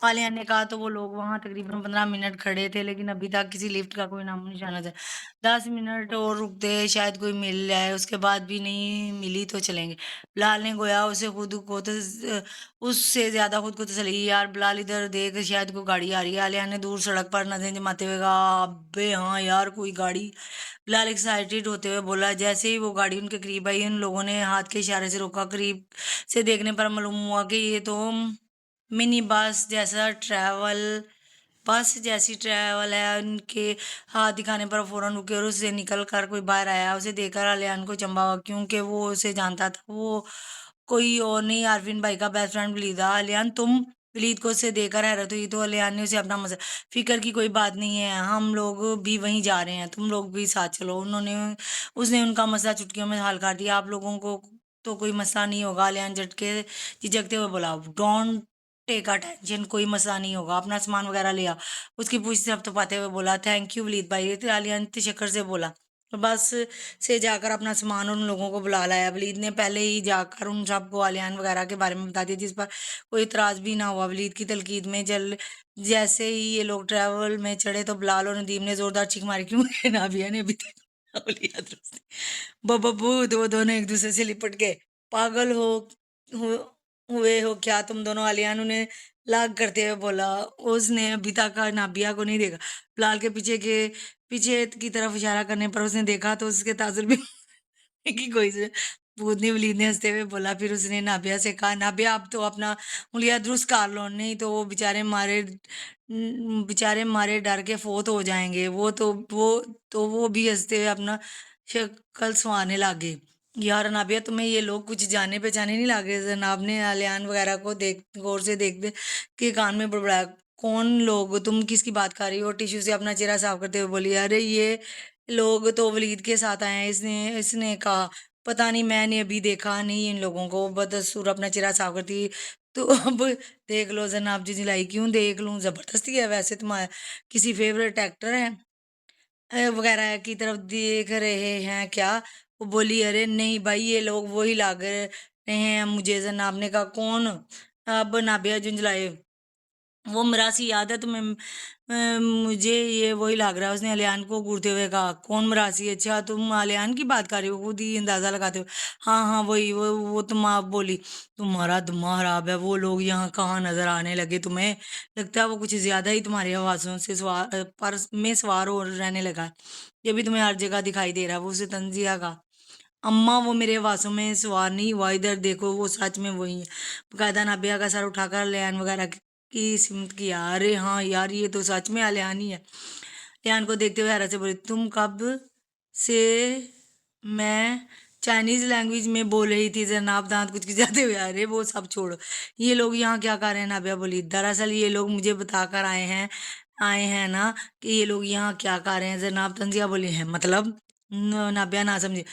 आलिया ने कहा। तो वो लोग वहां तकरीबन 15 मिनट खड़े थे, लेकिन अभी तक किसी लिफ्ट का कोई नामो निशाना था। 10 मिनट और रुकते शायद कोई मिल जाए, उसके बाद भी नहीं मिली तो चलेंगे, बिलाल ने गोया उसे खुद को तो उससे ज्यादा खुद को तसल्ली की। यार बिलाल इधर देख, शायद कोई गाड़ी आ रही है, आलिया ने दूर सड़क पर नजरें जमाते हुए कहा। अबे हाँ यार, कोई गाड़ी, बिलाल एक्साइटेड होते हुए बोला। जैसे ही वो गाड़ी उनके करीब आई, उन लोगों ने हाथ के इशारे से रोका। करीब से देखने पर मालूम हुआ कि ये तो मिनी बस जैसी ट्रैवल है। उनके हाथ दिखाने पर फौरन रुके और उससे निकल कर कोई बाहर आया। उसे देखकर अलियान को चंबा हुआ, क्योंकि वो उसे जानता था। वो कोई और नहीं, आरफिन भाई का बेस्ट फ्रेंड वलीद था। अलियान तुम, वलीद को उसे देखकर हैरत हुई तो अलियान ने उसे अपना मजा। फिक्र की कोई बात नहीं है, हम लोग भी वहीं जा रहे हैं, तुम लोग भी साथ चलो। उसने उनका मसला चुटकियों में हल कर दिया। आप लोगों को तो कोई मसला नहीं होगा, अलियान झिझकते हुए बोला। डोंट टेक अटेंशन, कोई मसला नहीं होगा, अपना सामान वगैरह ले आओ, उसकी पूछ से अब तो पाते हुए बोला। थैंक यू वलीद भाई, आलियान शक्कर से बोला। और बस से जाकर अपना सामान उन लोगों को बुला लाया। वलीद ने पहले ही जाकर उन सबको आलियान वगैरह के बारे में बता दिया, जिस पर कोई इतराज भी ना हुआ। वलीद की तलकीद में जैसे ही ये लोग ट्रैवल में चढ़े तो बिलाल और नदीम ने जोरदार चीख मारी, क्योंकि नाबिया ने अभी तक लिया दुरुस्त बबू। तो वो दोनों एक दूसरे से लिपट गए। पागल हो हुए हो क्या तुम दोनों, आलियान उन्हें लाग करते हुए बोला। उसने अभी तक नाबिया को नहीं देखा। बिलाल के पीछे की तरफ इशारा करने पर उसने देखा तो उसके ताजुब भी की कोई से पूतनी वलीद ने हंसते हुए बोला। फिर उसने नाबिया से कहा, नाबिया अब तो अपना उंगलियां दुरुस्त कर लो, नहीं तो वो बेचारे मारे डर के फोत हो जाएंगे। वो भी हंसते हुए अपना शक्ल संवारने लगे। यार नाबिया, तुम्हें ये लोग कुछ जाने पहचाने नहीं लगे, जनाब ने आलियान वगैरह को गौर से देखते के कान में बड़बड़ाया। कौन लोग, तुम किसकी बात कर रही हो, टिश्यू से अपना चेहरा साफ करते हुए बोली। अरे ये लोग तो वलीद के साथ आए हैं, इसने इसने कहा। पता नहीं, मैंने अभी देखा नहीं इन लोगों को, बदसूर अपना चेहरा साफ करती। तो अब देख लो जनाब जी जिलाई, क्यों देख लूं, जबरदस्ती है, वैसे तुम्हारा किसी फेवरेट एक्टर है वगैरह की तरफ देख रहे हैं क्या, वो बोली। अरे नहीं भाई, ये लोग वही लग रहे हैं मुझे, जनाब ने कहा। कौन, अब नाबिया झुंझलाए। वो मरासी याद है तुम्हें, मुझे ये वही लग रहा है, उसने अलियान को घूरते हुए कहा। कौन मरासी, अच्छा तुम अलियान की बात कर रही हो, खुद ही अंदाजा लगाते हो। हाँ हाँ वही, वो तुम आप बोली। तुम्हारा दिमाग खराब है, वो लोग यहाँ कहाँ नजर आने लगे तुम्हें, लगता है वो कुछ ज्यादा ही तुम्हारी आवाजों से सवार हो रहने लगा है। ये भी तुम्हें हर जगह दिखाई दे रहा है, वो उसे तंजिया का। अम्मा वो मेरे वासों में सवार नहीं हुआ, इधर देखो वो सच में वही है। बकायदा नाबिया का सर उठाकर लयान वगैरह की सिमत किया। अरे हाँ यार, ये तो सच में अलियान ही है। लयान को देखते हुए हैरत से बोली, तुम कब से मैं चाइनीज लैंग्वेज में बोल रही थी जनाब, दांत कुछ जाते हुए। अरे वो सब छोड़ो, ये लोग यहाँ क्या कर रहे हैं? नाबिया बोली, दरअसल ये लोग मुझे बताकर आए हैं ना कि ये लोग यहाँ क्या कर रहे हैं जनाब। तंजिया बोली है मतलब? नाबिया ना समझी।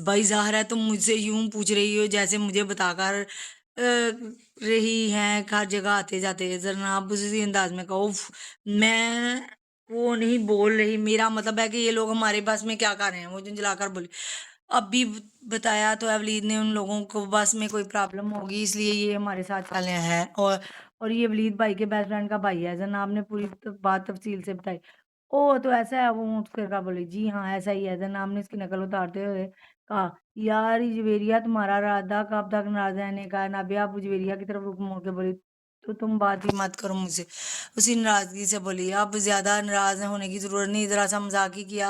भाई ज़ाहिर है तुम मुझसे यूं पूछ रही हो जैसे मुझे बताकर रही हैं हर जगह आते जाते। जनाब उसी अंदाज में कहो, "उफ, मैं वो नहीं बोल रही, मेरा मतलब है कि ये लोग हमारे बस में क्या कर रहे हैं।" वो झुंझलाकर बोली। अब भी बताया तो वलीद ने उन लोगों को बस में कोई प्रॉब्लम होगी इसलिए ये हमारे साथ चले हैं। और ये वलीद भाई के बेस्ट फ्रेंड का भाई है। जनाब ने पूरी बात तफसील से बताई। ओह तो ऐसा है? वो ऊँट कर बोली, जी हाँ ऐसा ही है। जनाब ने इसकी नकल उतारते हुए कहा, यार ये जवेरिया तुम्हारा राधा कब तक नाराज रहने का है? नाबिया अब जवेरिया की तरफ रुख मोड़ के बोली, तो तुम बात ही मत करो मुझसे। उसी नाराजगी से बोली, अब ज्यादा नाराज होने की जरूरत नहीं, जरा सा मजाक ही किया।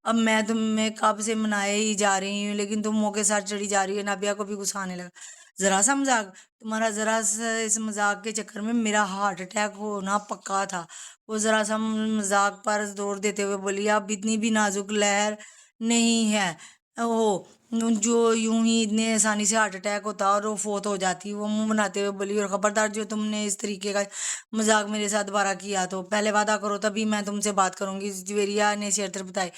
अब मैं तुम्हें कब से मनाए ही जा रही हूँ लेकिन तुम मुँह के साथ चढ़ी जा रही है। नाबिया को भी गुस्सा आने लगा। जरा सा मजाक? तुम्हारा जरा सा इस मजाक के चक्कर में मेरा हार्ट अटैक होना पक्का था। वो जरा सा मजाक पर जोर देते हुए बोली, अब इतनी भी नाजुक लहर नहीं है ओ जो यूं ही इतने आसानी से हार्ट अटैक होता और वो फोत हो जाती। वो मुंह बनाते हुए बोली, और खबरदार जो तुमने इस तरीके का मजाक मेरे साथ दोबारा किया तो पहले वादा करो तभी मैं तुमसे बात करूंगी। जवेरिया ने शर्त बताई,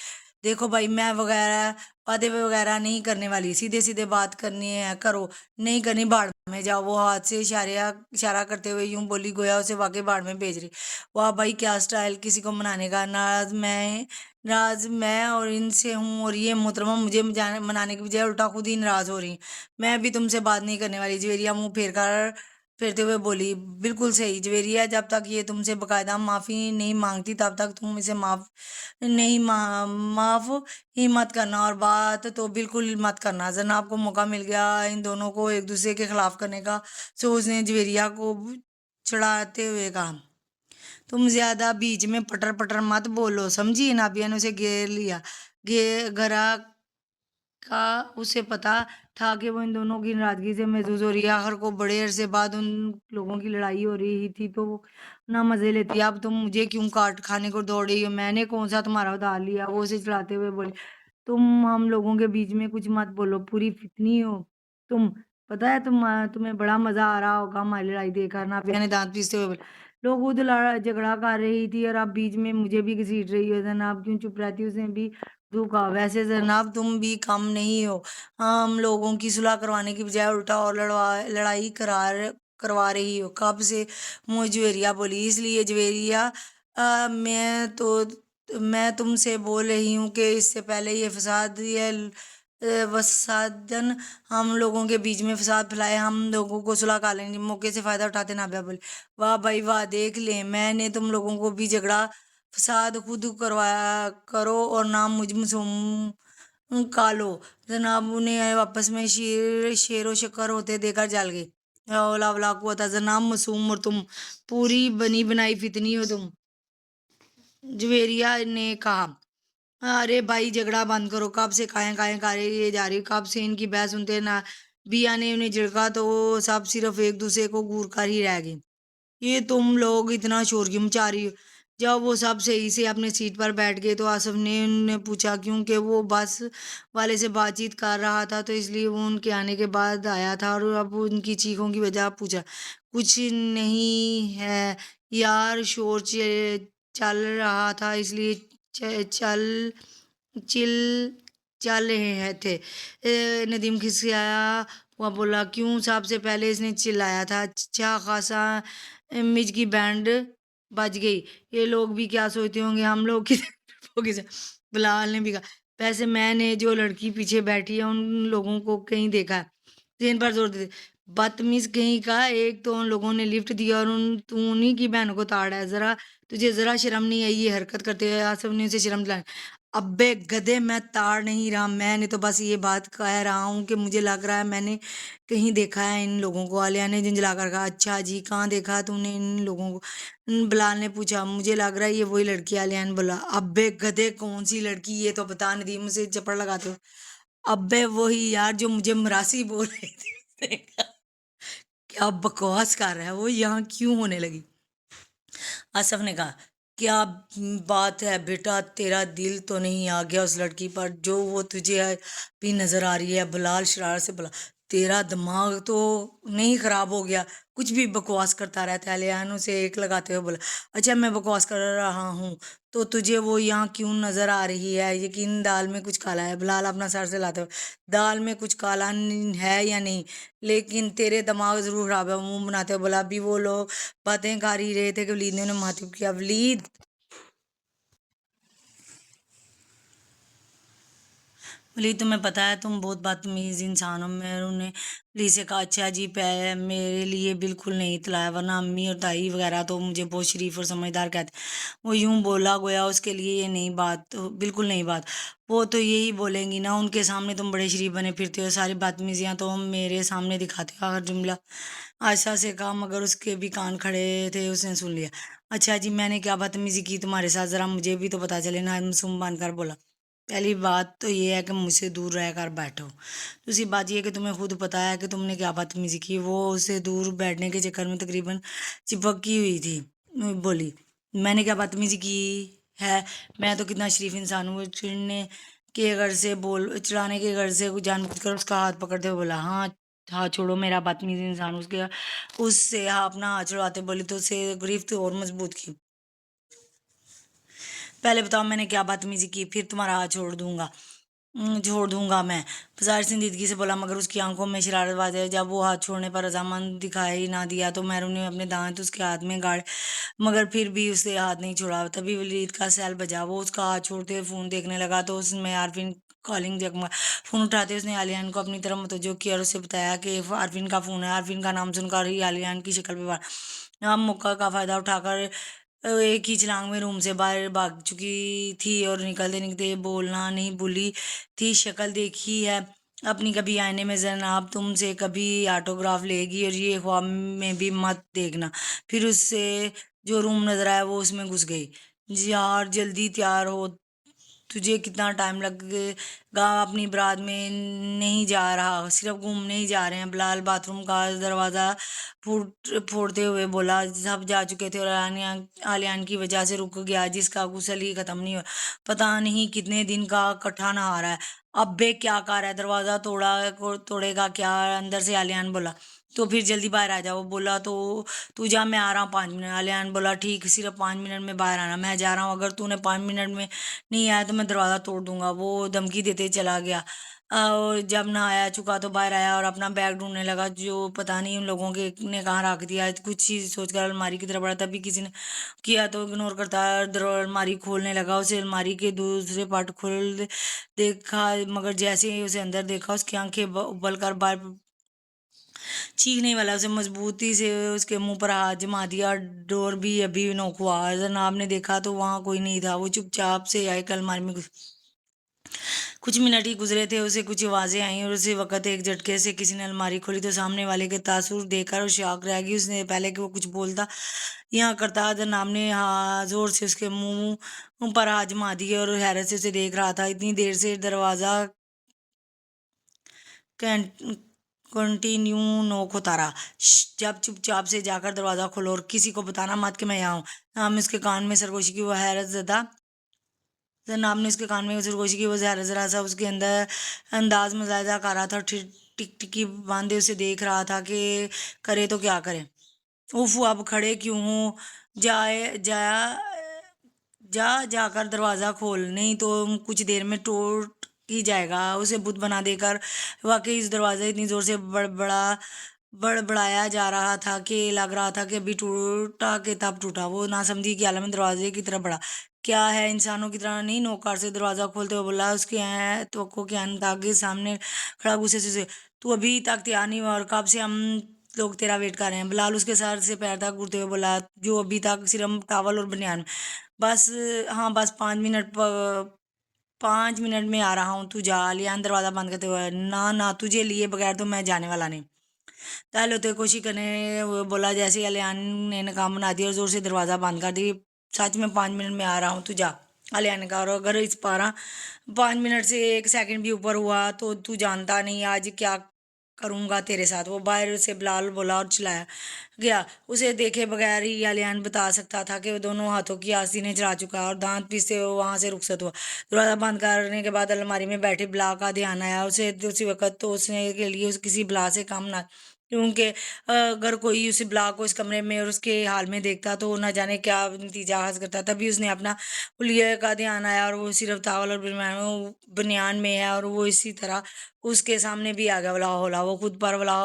देखो भाई मैं वगैरह वादे वगैरह नहीं करने वाली, सीधे सीधे बात करनी है करो, नहीं करनी बाढ़ में जाओ। वो हाथ से इशारा करते हुए यूं बोली गोया उसे वाकई बाढ़ में भेज रही। वाह भाई क्या स्टाइल किसी को मनाने का। नाराज मैं और इनसे हूँ और ये मोहतरमा मुझे मनाने की बजाय उल्टा खुद ही नाराज हो रही। मैं भी तुमसे बात नहीं करने वाली। जवेरिया मुंह फेरते हुए बोली, बिल्कुल सही जवेरिया, जब तक ये तुमसे बकायदा माफी नहीं मांगती तब तक तुम इसे माफ ही मत करना, और बात तो बिल्कुल मत करना। जनाब को मौका मिल गया इन दोनों को एक दूसरे के खिलाफ करने का। सो उसने जवेरिया को चढ़ाते हुए कहा, तुम ज्यादा बीच में पटर पटर मत बोलो, समझी? नाबिया ने उसे घेर लिया। घरा का उसे पता था कि वो इन दोनों की नाराजगी से महसूस हो रही है। आखिर को बड़े अरसे बाद उन लोगों की लड़ाई हो रही थी तो वो ना मजे लेती है। अब तुम मुझे क्यों काट खाने को दौड़ रही हो? मैंने कौन सा तुम्हारा उधार लिया? वो उसे चलाते हुए बोली, तुम हम लोगों के बीच में कुछ मत बोलो, पूरी फितनी हो तुम। पता है तुम्हें बड़ा मजा आ रहा होगा हमारी लड़ाई देखकर। नाबिया ने दांत पीसते हुए बोला, लोग खुद झगड़ा कर रही थी और आप बीच में मुझे भी घसीट रही हो। जनाब क्यों चुप रहती? उसने भी धोखा। वैसे जनाब तुम भी कम नहीं हो, हम लोगों की सुलह करवाने की बजाय उल्टा और लड़ाई करवा रही हो। कब से? मुँह जवेरिया बोली। इसलिए जवेरिया, मैं तुमसे बोल रही हूँ कि इससे पहले ये वसादन हम लोगों के बीच में फसाद फैलाए, हम लोगों को सुलह कर लेंगे। मौके से फायदा उठाते नाबिया बोली, वाह भाई वाह, देख ले मैंने तुम लोगों को भी झगड़ा फसाद खुद करवाया करो और नाम मुझ मासूम का लो। जनाब उन्हें वापस में शेरो शक्कर होते देकर जल गई। ओला वला कुव्वता, जनाब मासूम और तुम पूरी बनी बनाई फितनी हो तुम, जवेरिया ने कहा। अरे भाई झगड़ा बंद करो, कब से काहे काहे करे ये जा रही, कब से इनकी बहस सुनते ना। बिया ने उन्हें झिड़का तो वो सब सिर्फ एक दूसरे को घूर कर ही रह गए। ये तुम लोग इतना शोर क्यों मचा रही हो? जब वो सब सही से अपने सीट पर बैठ गए तो आसफ ने उन्हें पूछा, क्योंकि वो बस वाले से बातचीत कर रहा था तो इसलिए वो उनके आने के बाद आया था। और अब उनकी चीखों की वजह पूछा। कुछ नहीं है यार, शोर चल रहा था इसलिए चिल चल रहे हैं थे। नदीम खिसियाया हुआ बोला, क्यों? सबसे पहले इसने चिल्लाया था। अच्छा खासा मिज की बैंड बज गई। ये लोग भी क्या सोचते होंगे हम लोग की डरपोकी से। बिलाल ने भी कहा, वैसे मैंने जो लड़की पीछे बैठी है उन लोगों को कहीं देखा है। जेन पर जोर देते, बदतमीज कहीं का, एक तो उन लोगों ने लिफ्ट दिया और तू उन्हीं की बहनों को ताड़ा है। तुझे जरा शर्म नहीं आई ये हरकत करते हुए? आसफ ने उसे शर्म दिलाई। अब्बे गधे, मैं ताड़ नहीं रहा, मैंने तो बस ये बात कह रहा हूँ कि मुझे लग रहा है मैंने कहीं देखा है इन लोगों को। आलिया ने झुंझलाकर कहा, अच्छा जी कहाँ देखा तूने इन लोगों को? बिलाल ने पूछा, मुझे लग रहा है ये वही लड़की। आलिया ने बोला, अब्बे गधे कौन सी लड़की, ये तो बता। नदीम से चपड़ लगाते हो, अब्बे वही यार जो मुझे मरासी बोल रही थी। उसने कहा, क्या बकवास कर रहा है वो, यहाँ क्यों होने लगी? आसफ ने कहा, کیا بات ہے بیٹا، تیرا دل تو نہیں آ گیا اس لڑکی پر جو وہ تجھے بھی نظر آ رہی ہے؟ بلال شرارت سے بولا۔ تیرا دماغ تو نہیں خراب ہو گیا؟ کچھ بھی بکواس کرتا رہتا ہے، علیان اسے ایک لگاتے ہوئے بولا۔ اچھا میں بکواس کر رہا ہوں تو تجھے وہ یہاں کیوں نظر آ رہی ہے؟ یقین دال میں کچھ کالا ہے۔ بلال اپنا سر سے لاتے ہوئے، دال میں کچھ کالا ہے یا نہیں، لیکن تیرے دماغ ضرور خراب ہے، منہ بناتے ہوئے بولا۔ ابھی وہ لوگ باتیں کر ہی رہے تھے کہ ولید نے انہیں مخاطب کیا۔ ولید، ولی تمہیں پتہ ہے تم بہت بدتمیز انسان ہو۔ میں نے لی سے کہا، اچھا جی، میرے لیے بالکل نہیں تلایا، ورنہ امی اور تائی وغیرہ تو مجھے بہت شریف اور سمجھدار کہتے۔ وہ یوں بولا گویا اس کے لیے یہ نئی بات، بالکل نئی بات۔ وہ تو یہی بولیں گی نا، ان کے سامنے تم بڑے شریف بنے پھرتے ہو، ساری بدتمیزیاں تو میرے سامنے دکھاتے ہو۔ آخر جملہ آہستہ سے کہا، مگر اس کے بھی کان کھڑے تھے، اس نے سن لیا۔ اچھا جی، میں نے کیا بدتمیزی کی تمہارے ساتھ؟ ذرا مجھے بھی تو پتہ چلے نا، معصوم بن کر بولا۔ پہلی بات تو یہ ہے کہ مجھ سے دور رہ کر بیٹھو۔ دوسری بات یہ ہے کہ تمہیں خود پتہ ہے کہ تم نے کیا بدتمیزی کی۔ وہ اسے دور بیٹھنے کے چکر میں تقریباً چپکی ہوئی تھی، بولی۔ میں نے کیا بدتمیزی کی ہے؟ میں تو کتنا شریف انسان ہوں۔ چڑھانے کے غرض سے جان بوجھ کر اس کا ہاتھ پکڑتے ہوئے بولا۔ ہاں ہاتھ چھوڑو، میرا بدتمیز انسان۔ اس سے اپنا ہاتھ چھڑواتے بولی تو اسے گرفت اور مضبوط کی۔ پہلے بتاؤ میں نے کیا بدتمیزی کی، پھر تمہارا ہاتھ چھوڑ دوں گا میں، بظاہر سنجیدگی سے بولا، مگر اس کی آنکھوں میں شرارت واضح ہے۔ جب وہ ہاتھ چھوڑنے پر رضامند دکھائی نہ دیا تو مہروں نے اپنے دانت اس کے ہاتھ میں گاڑے، مگر پھر بھی اسے ہاتھ نہیں چھوڑا۔ تبھی ولید کا سیل بجا۔ وہ اس کا ہاتھ چھوڑتے ہوئے فون دیکھنے لگا تو اس میں عارفین کالنگ جگمگا۔ فون اٹھاتے اس نے علیان کو اپنی طرف متوجہ کیا اور اسے بتایا کہ عارفین کا فون ہے۔ عارفین کا نام سن کر ہی علیان کی شکل پہ اب موقع کا فائدہ اٹھا کر ایک ہی چھلانگ میں روم سے باہر بھاگ چکی تھی اور نکلتے نکلتے بولنا نہیں بھولی تھی، شکل دیکھی ہے اپنی کبھی آئینے میں، جناب تم سے کبھی آٹوگراف لے گی، اور یہ خواب میں بھی مت دیکھنا۔ پھر اس سے جو روم نظر آیا وہ اس میں گھس گئی۔ یار جلدی تیار ہو، تجھے کتنا ٹائم لگے گا؟ اپنی برات میں نہیں جا رہا، صرف گھومنے ہی جا رہے ہیں۔ بلال باتھ روم کا دروازہ پھوڑتے ہوئے بولا۔ سب جا چکے تھے اور علیان کی وجہ سے رک گیا، جس کا غسل ہی ختم نہیں ہوا، پتہ نہیں کتنے دن کا کٹھا نہا رہا ہے۔ اب بے کیا کر ہے، دروازہ توڑے گا کیا؟ اندر سے علیان بولا۔ تو پھر جلدی باہر آ جاؤ۔ وہ بولا، تو جا، میں آ رہا ہوں 5 منٹ۔ علیان بولا، ٹھیک، صرف 5 منٹ میں باہر آنا، میں جا رہا ہوں، اگر تو نے 5 منٹ میں نہیں آیا تو میں دروازہ توڑ دوں گا۔ وہ دھمکی دیتے چلا گیا اور جب نہ آیا چکا تو باہر آیا اور اپنا بیگ ڈھونڈنے لگا، جو پتہ نہیں ان لوگوں نے کہاں رکھ دیا۔ کچھ چیز سوچ کر الماری کی طرف بڑھا، تبھی کسی نے کیا تو اگنور کرتا الماری کھولنے لگا۔ اسے الماری کے دوسرے پارٹ کھول دیکھا، مگر جیسے ہی اسے اندر دیکھا اس کی آنکھیں ابل کر باہر چیخنے والا، اسے مضبوطی سے اس کے منہ پر ہاتھ جما دیا۔ ڈور بھی ابھی نوک ہوا۔ جناب نے دیکھا تو وہاں کوئی نہیں تھا۔ وہ چپ چاپ سے آئے الماری میں کچھ منٹ ہی گزرے تھے، اسے کچھ آوازیں آئیں اور اسی وقت ایک جھٹکے سے کسی نے الماری کھولی تو سامنے والے کے تاثر دیکھ کر شاک رہ گئی۔ اس نے پہلے کہ وہ کچھ بولتا یہاں کرتا، جناب نے زور سے اس کے منہ پر ہاتھ جما دیے اور حیرت سے اسے دیکھ رہا تھا۔ اتنی دیر سے دروازہ کنٹینیو نوک ہوتا رہا۔ جب چپ چاپ سے جا کر دروازہ کھولو اور کسی کو بتانا مت کہ میں یہاں ہوں۔ جناب نے اس کے کان میں سرگوشی کی، وہ حیرت زدہ ذرا سا اس کے اندر انداز مزاحدہ کر رہا تھا، ٹک ٹکی باندھے اسے دیکھ رہا تھا کہ کرے تو کیا کرے۔ اوف، اب کھڑے کیوں ہو؟ جا کر دروازہ کھول، نہیں تو کچھ دیر میں ٹوٹ ہی جائے گا۔ اسے بت بنا دے کر واقعی اس دروازہ اتنی زور سے بڑبڑایا جا رہا تھا کہ لگ رہا تھا کہ ابھی ٹوٹا کہ تب ٹوٹا۔ وہ ناسمجھی کی حالت میں دروازے کی طرف بڑھا۔ کیا ہے، انسانوں کی طرح نہیں؟ نوکر سے دروازہ کھولتے ہوئے بولا۔ اس کی توقع کے انتہا سامنے کھڑا غصے سے، تو ابھی تک تیار نہیں ہوا اور کب سے ہم لوگ تیرا ویٹ کر رہے ہیں؟ بلال اس کے سر سے پیر تک گھٹتے ہوئے بولا، جو ابھی تک صرف ٹاول اور بنیان بس۔ ہاں بس 5 منٹ میں آ رہا ہوں، تو جا۔ علیان دروازہ بند کرتے ہوئے، نہ تجھے لیے بغیر تو میں جانے والا نہیں۔ دہل ہوتے کوشش کرنے ہوئے بولا۔ جیسے علیان نے ناکام بنا دیا اور زور سے دروازہ بند کر دی۔ سچ میں 5 منٹ میں آ رہا ہوں، تو جا، علیان نے کہا، اور اگر اس 5 منٹ سے 1 سیکنڈ بھی اوپر ہوا تو جانتا نہیں آج کیا کروں گا تیرے ساتھ۔ وہ باہر سے بلال بولا اور چلایا گیا۔ اسے دیکھے بغیر ہی علیان بتا سکتا تھا کہ وہ دونوں ہاتھوں کی آستین نے چلا چکا ہے اور دانت پیستے ہوئے وہاں سے رخصت ہوا۔ دروازہ بند کرنے کے بعد الماری میں بیٹھی بلا کا دھیان آیا اسے اسی وقت، تو اس نے کے لیے کسی بلا سے کام نہ، کیونکہ اگر کوئی اس بلا کو اس کمرے میں اور اس کے حال میں دیکھتا تو وہ نہ جانے کیا نتیجہ حاصل کرتا۔ تبھی اس نے اپنا حلیہ کا دھیان آیا اور وہ صرف تاول اور بنیان میں ہے اور وہ اسی طرح اس کے سامنے بھی آ گیا۔ ولا ہولا وہ خود پر ولا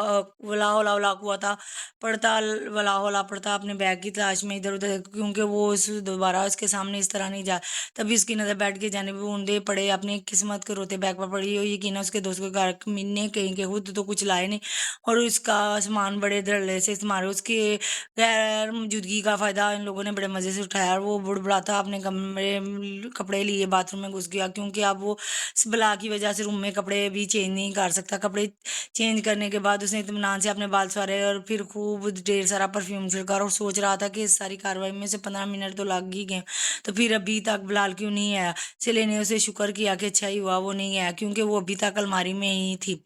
ولا ہولا ولا ہوا تھا پڑھتا، ولا ہولا پڑھتا اپنے بیگ کی تلاش میں ادھر ادھر، کیونکہ وہ دوبارہ اس کے سامنے اس طرح نہیں جا۔ تبھی اس کی نظر بیٹھ کے جانب اونڈے پڑے اپنی قسمت کے روتے بیگ پر پڑی۔ یقینا اس کے دوست کو گھر ملنے کہیں کہ خود تو کچھ لائے نہیں اور اس کا سامان بڑے دھڑلے سے استعمال، اس کی غیر موجودگی کا فائدہ ان لوگوں نے بڑے مزے سے اٹھایا اور وہ بڑبڑاتا اپنے کپڑے لیے باتھ روم میں گھس گیا، کیونکہ اب وہ اس بلا کی وجہ سے روم میں کپڑے بھی چینج نہیں کر سکتا۔ کپڑے چینج کرنے کے بعد اس نے اطمینان سے اپنے بال سوارے اور پھر خوب ڈھیر سارا پرفیوم چھڑکا اور سوچ رہا تھا کہ اس ساری کاروائی میں سے 15 منٹ تو لگ ہی گئے، تو پھر ابھی تک بلال کیوں نہیں آیا۔ سیلے نے اسے شکر کیا کہ اچھا ہی ہوا وہ نہیں آیا، کیونکہ وہ ابھی تک الماری میں ہی تھی،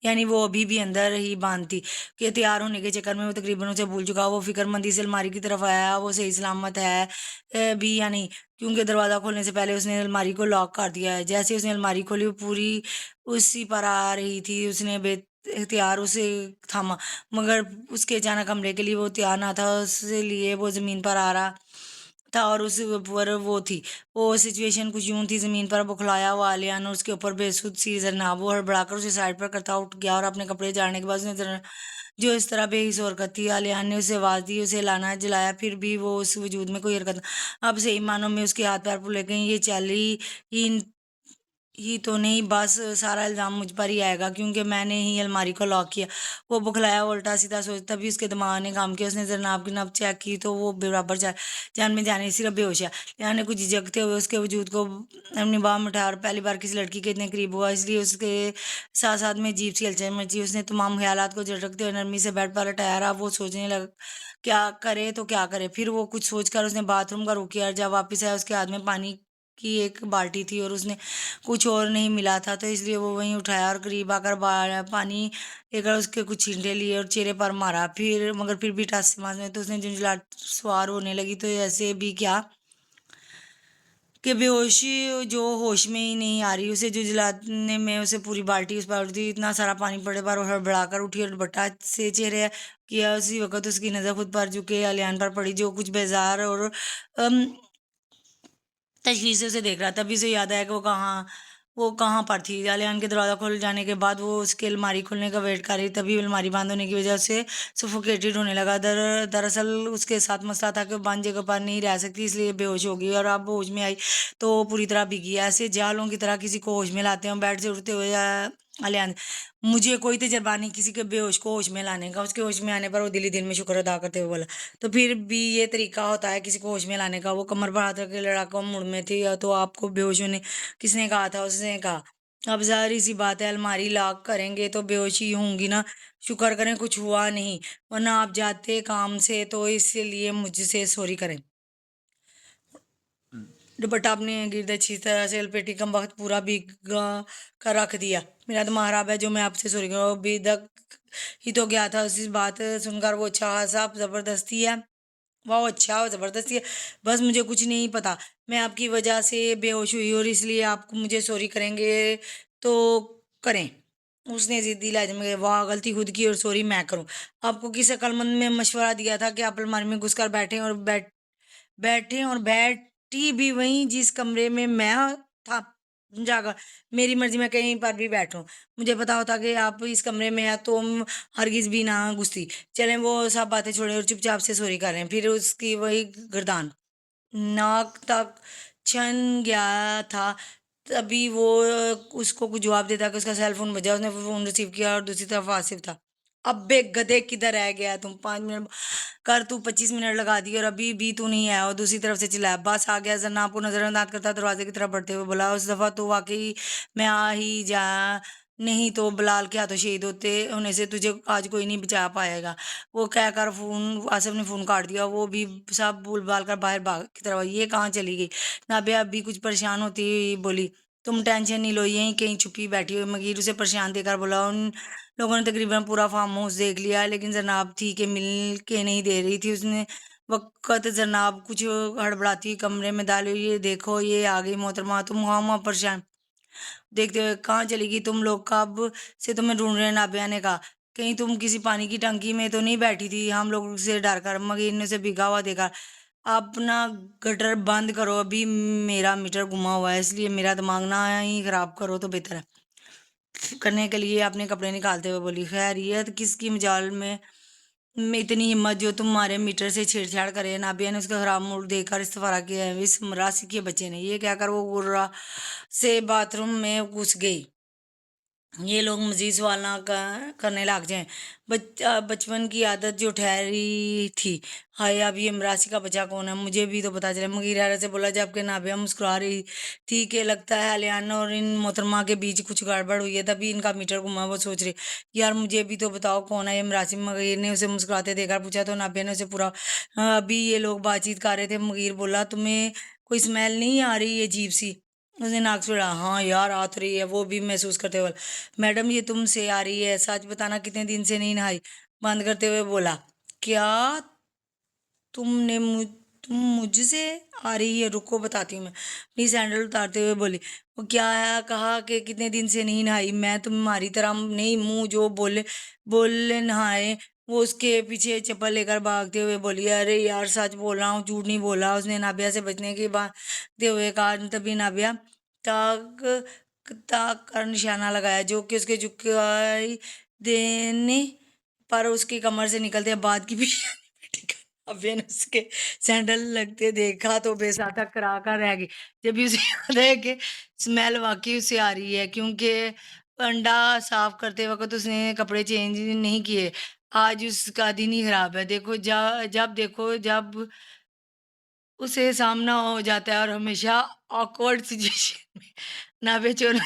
یعنی وہ ابھی بھی اندر ہی باندھ تھی کہ تیار ہونے کے چکر میں وہ تقریباً اسے بھول چکا۔ وہ فکر مندی سے الماری کی طرف آیا، وہ صحیح سلامت ہے بھی یا نہیں، کیونکہ دروازہ کھولنے سے پہلے اس نے الماری کو لاک کر دیا ہے۔ جیسے اس نے الماری کھولی وہ پوری اسی پر آ رہی تھی، اس نے بے اختیار اسے تھاما، مگر اس کے اچانک حملے کے لیے وہ تیار نہ تھا، اس لیے وہ زمین پر آ رہا تھا اور اس پر وہ تھی۔ وہ سچویشن کچھ یوں تھی، زمین پر بکھلایا ہوا علیان اور اس کے اوپر بے سود سی زرناب، وہ ہڑبڑا کر اسے سائڈ پر کرتا اٹھ گیا اور اپنے کپڑے جاڑنے کے بعد اس نے جو اس طرح بے حس حرکت تھی، علیان نے اسے آواز دی، اسے لانا جلایا، پھر بھی وہ اس وجود میں کوئی حرکت نہ۔ اب صحیح معنوں میں اس کے ہاتھ پیر پھولے گئے، یہ چالی ہی تو نہیں، بس سارا الزام مجھ پر ہی آئے گا، کیونکہ میں نے ہی الماری کو لاک کیا۔ وہ بکھلایا الٹا سیدھا سوچ، تبھی اس کے دماغ نے کام کیا، اس نے زرناب کی نبض چیک کی تو وہ برابر جان میں جانے صرف بے ہوش ہے۔ یعنی کچھ جھجکتے ہوئے اس کے وجود کو اپنی باہ میں اٹھایا اور پہلی بار کسی لڑکی کے اتنے قریب ہوا، اس لیے اس کے ساتھ ساتھ میں عجیب سی ہلچل مچی۔ اس نے تمام خیالات کو جھٹکتے ہوئے نرمی سے بیڈ پر لٹایا، اب وہ سوچنے لگا کیا کرے تو کیا کرے۔ پھر وہ کچھ سوچ کر اس نے باتھ روم کا رخ کیا اور جب واپس آیا اس کے ہاتھ میں پانی کی ایک بالٹی تھی اور اس نے کچھ اور نہیں ملا تھا، تو اس لیے وہ وہیں اٹھایا اور قریب آ کر پانی لے کر اس کے کچھ چھینٹے لیے اور چہرے پر مارا، مگر پھر بھی ٹس سے مارنے تو اس نے جھنجھلاہٹ سوار ہونے لگی، تو ایسے بھی کیا کہ بے ہوشی جو ہوش میں ہی نہیں آ رہی، اسے جھنجھلانے میں اسے پوری بالٹی اس پر اٹھی، اتنا سارا پانی پڑے پر وہ ہڑبڑا کر اٹھی اور دوپٹہ سے چہرے کیا۔ اسی وقت اس کی نظر خود پر جھکے علیان پر پڑی، جو کچھ بیزار اور تشویش سے اسے دیکھ رہا تھا۔ تبھی اسے یاد آیا کہ وہ کہاں پر تھی۔ علیان کے دروازہ کھل جانے کے بعد وہ اس کے الماری کھلنے کا ویٹ کر رہی، تبھی الماری بند ہونے کی وجہ سے سفوکیٹڈ ہونے لگا۔ دراصل اس کے ساتھ مسئلہ تھا کہ وہ بند جگہ پر نہیں رہ سکتی، اس لیے بے ہوش ہو گئی اور اب ہوش میں آئی تو وہ پوری طرح بھیگی، ایسے جہلوں کی طرح کسی کو ہوش میں لاتے ہیں۔ بیڈ سے اٹھتے ہوئے علیان، مجھے کوئی تجربہ نہیں کسی کے بے ہوش کو ہوش میں لانے کا۔ اس کے ہوش میں آنے پر وہ دل میں شکر ادا کرتے ہوئے بولا، تو پھر بھی یہ طریقہ ہوتا ہے کسی کو ہوش میں لانے کا؟ وہ کمر پر ہاتھ رکھ کے لڑاکا موڑ میں تھی، تو آپ کو بے ہوش ہونے کس نے کہا تھا؟ اس نے کہا، اب ظاہر سی بات ہے الماری لاک کریں گے تو بے ہوشی ہوں گی نا، شکر کریں کچھ ہوا نہیں، ورنہ آپ جاتے کام سے، تو اس لیے مجھ سے سوری کریں۔ دوپٹہ اپنے گرد اچھی طرح سے لپیٹی، کم وقت پورا بھیگا کر رکھ دیا۔ میرا دماغ خراب ہے جو میں آپ سے سوری کروں، ابھی تک ہی تو گیا تھا۔ اس بات سن کر وہ اچھا خاصا زبردستی ہے، واہ اچھا زبردستی ہے، بس مجھے کچھ نہیں پتا، میں آپ کی وجہ سے بے ہوش ہوئی اور اس لیے آپ مجھے سوری کریں گے تو کریں۔ اس نے ضدی لہجے میں کہا، واہ غلطی خود کی اور سوری میں کروں؟ آپ کو کس عقل مند میں مشورہ دیا تھا کہ آپ الماری میں گھس کر بیٹھی بھی وہیں جس کمرے میں تھا جا کر؟ میری مرضی میں کہیں پر بھی بیٹھوں، مجھے پتا ہوتا کہ آپ اس کمرے میں ہیں تو ہرگز بھی نہ گھستی۔ چلیں وہ سب باتیں چھوڑیں اور چپ چاپ سے سوری کریں۔ پھر اس کی وہی گردان ناک تک چھن گیا تھا، تبھی وہ اس کو کچھ جواب دیتا کہ اس کا سیل فون بجا۔ اس نے فون ریسیو کیا اور دوسری طرف آصف تھا۔ اب بے گدھے کدھر رہ گیا تم؟ 5 منٹ کر تو 25 منٹ لگا دی اور ابھی بھی تو نہیں آیا۔ اور دوسری طرف سے چلایا، بس آ گیا۔ زرناب کو نظر انداز کرتا دروازے کی طرف بڑھتے ہوئے بولا، اس دفعہ تو واقعی میں آ ہی جا، نہیں تو بلال کے ہاتھوں شہید ہونے سے تجھے آج کوئی نہیں بچا پائے گا۔ وہ کہہ کر آصف نے فون کاٹ دیا، وہ بھی سب بھول بھال کر باہر بھاگ کی طرف۔ یہ کہاں چلی گئی؟ نابیہ اب بھی کچھ پریشان ہوتی ہوئی بولی، तुम टेंशन नहीं लो, यहीं कहीं छुपी बैठी हुई। मगीर उसे परेशान देकर बोला। उन लोगों ने तकरीबन पूरा फार्म हाउस देख लिया, लेकिन जनाब थी कि मिल के नहीं दे रही थी। उसने वक्त जनाब कुछ हड़बड़ाती हुई कमरे में डाली। ये देखो, ये आ गई मोहतरमा। तुम वहाँ परेशान देखते हुए कहाँ चली गई? तुम लोग कब से तुम्हें ढूंढ रहे हैं? नाबिया ने कहा। कहीं तुम किसी पानी की टंकी में तो नहीं बैठी थी? हम लोग से डर कर। मगीर ने उसे भिगा हुआ देखा। अपना गटर बंद करो, अभी मेरा मीटर घुमा हुआ है, इसलिए मेरा दिमाग ना ही खराब करो तो बेहतर है। करने के लिए अपने कपड़े निकालते हुए बोली। खैरियत किसकी मजाल में इतनी हिम्मत जो तुम्हारे मीटर से छेड़छाड़ करे? नाबिया ने उसका खराब मूड देखकर इस्तफारा किया है। इस मरासी के बच्चे ने ये कहकर वो गुर्रा से बाथरूम में घुस गई। ये लोग मजीद सवाल ना करने लग जाएं। बचपन की आदत जो ठहरी थी। हाय, अब ये मरासी का बच्चा कौन है? मुझे भी तो पता चले। मगीर हैरत से बोला, जबकि नाबिया मुस्कुरा रही थी कि लगता है अलियाना और इन मोहतरमा के बीच कुछ गड़बड़ हुई है, तभी इनका मीटर घुमा। वो सोच रही, यार मुझे भी तो बताओ कौन है ये मरासी? मगीर ने उसे मुस्कुराते देखकर पूछा तो नाबिया ने उसे पूरा अभी ये लोग बातचीत कर रहे थे। मगीर बोला, तुम्हें कोई स्मेल नहीं आ रही है अजीब सी? उसने नाक छिड़ा। हाँ यार, आ तो रही है। वो भी महसूस करते हुए, मैडम ये तुमसे आ रही है? सच बताना, कितने दिन से नहीं नहाई? बंद करते हुए बोला। क्या तुमने मुझ तुम मुझसे आ रही है? रुको बताती हूँ। मैं अपनी सैंडल उतारते हुए बोली। वो क्या है? कहा कि कितने दिन से नहीं नहाई? मैं तुम्हारी तरह नहीं, मुंह जो बोले बोले नहाए। वो उसके पीछे चप्पल लेकर भागते हुए बोली। अरे यार, सच बोल रहा हूँ, झूठ नहीं बोला। उसने नाबिया से बचने की बात दे हुए कहा। तभी नाबिया ताक ताक कर निशाना लगाया, जो कि उसके झुकाई देने पर उसकी कमर से निकलते बाद की भी अबे ने उसके सैंडल लगते देखा तो बेसाता करा कर रह गई। जब भी उसे याद है कि स्मेल वाकई उससे आ रही है, क्योंकि अंडा साफ करते वक्त उसने कपड़े चेंज नहीं किए। आज उसका दिन ही खराब है। देखो जब देखो जब उसे सामना हो जाता है, और हमेशा ऑकवर्ड सिचुएशन में ना बेचैन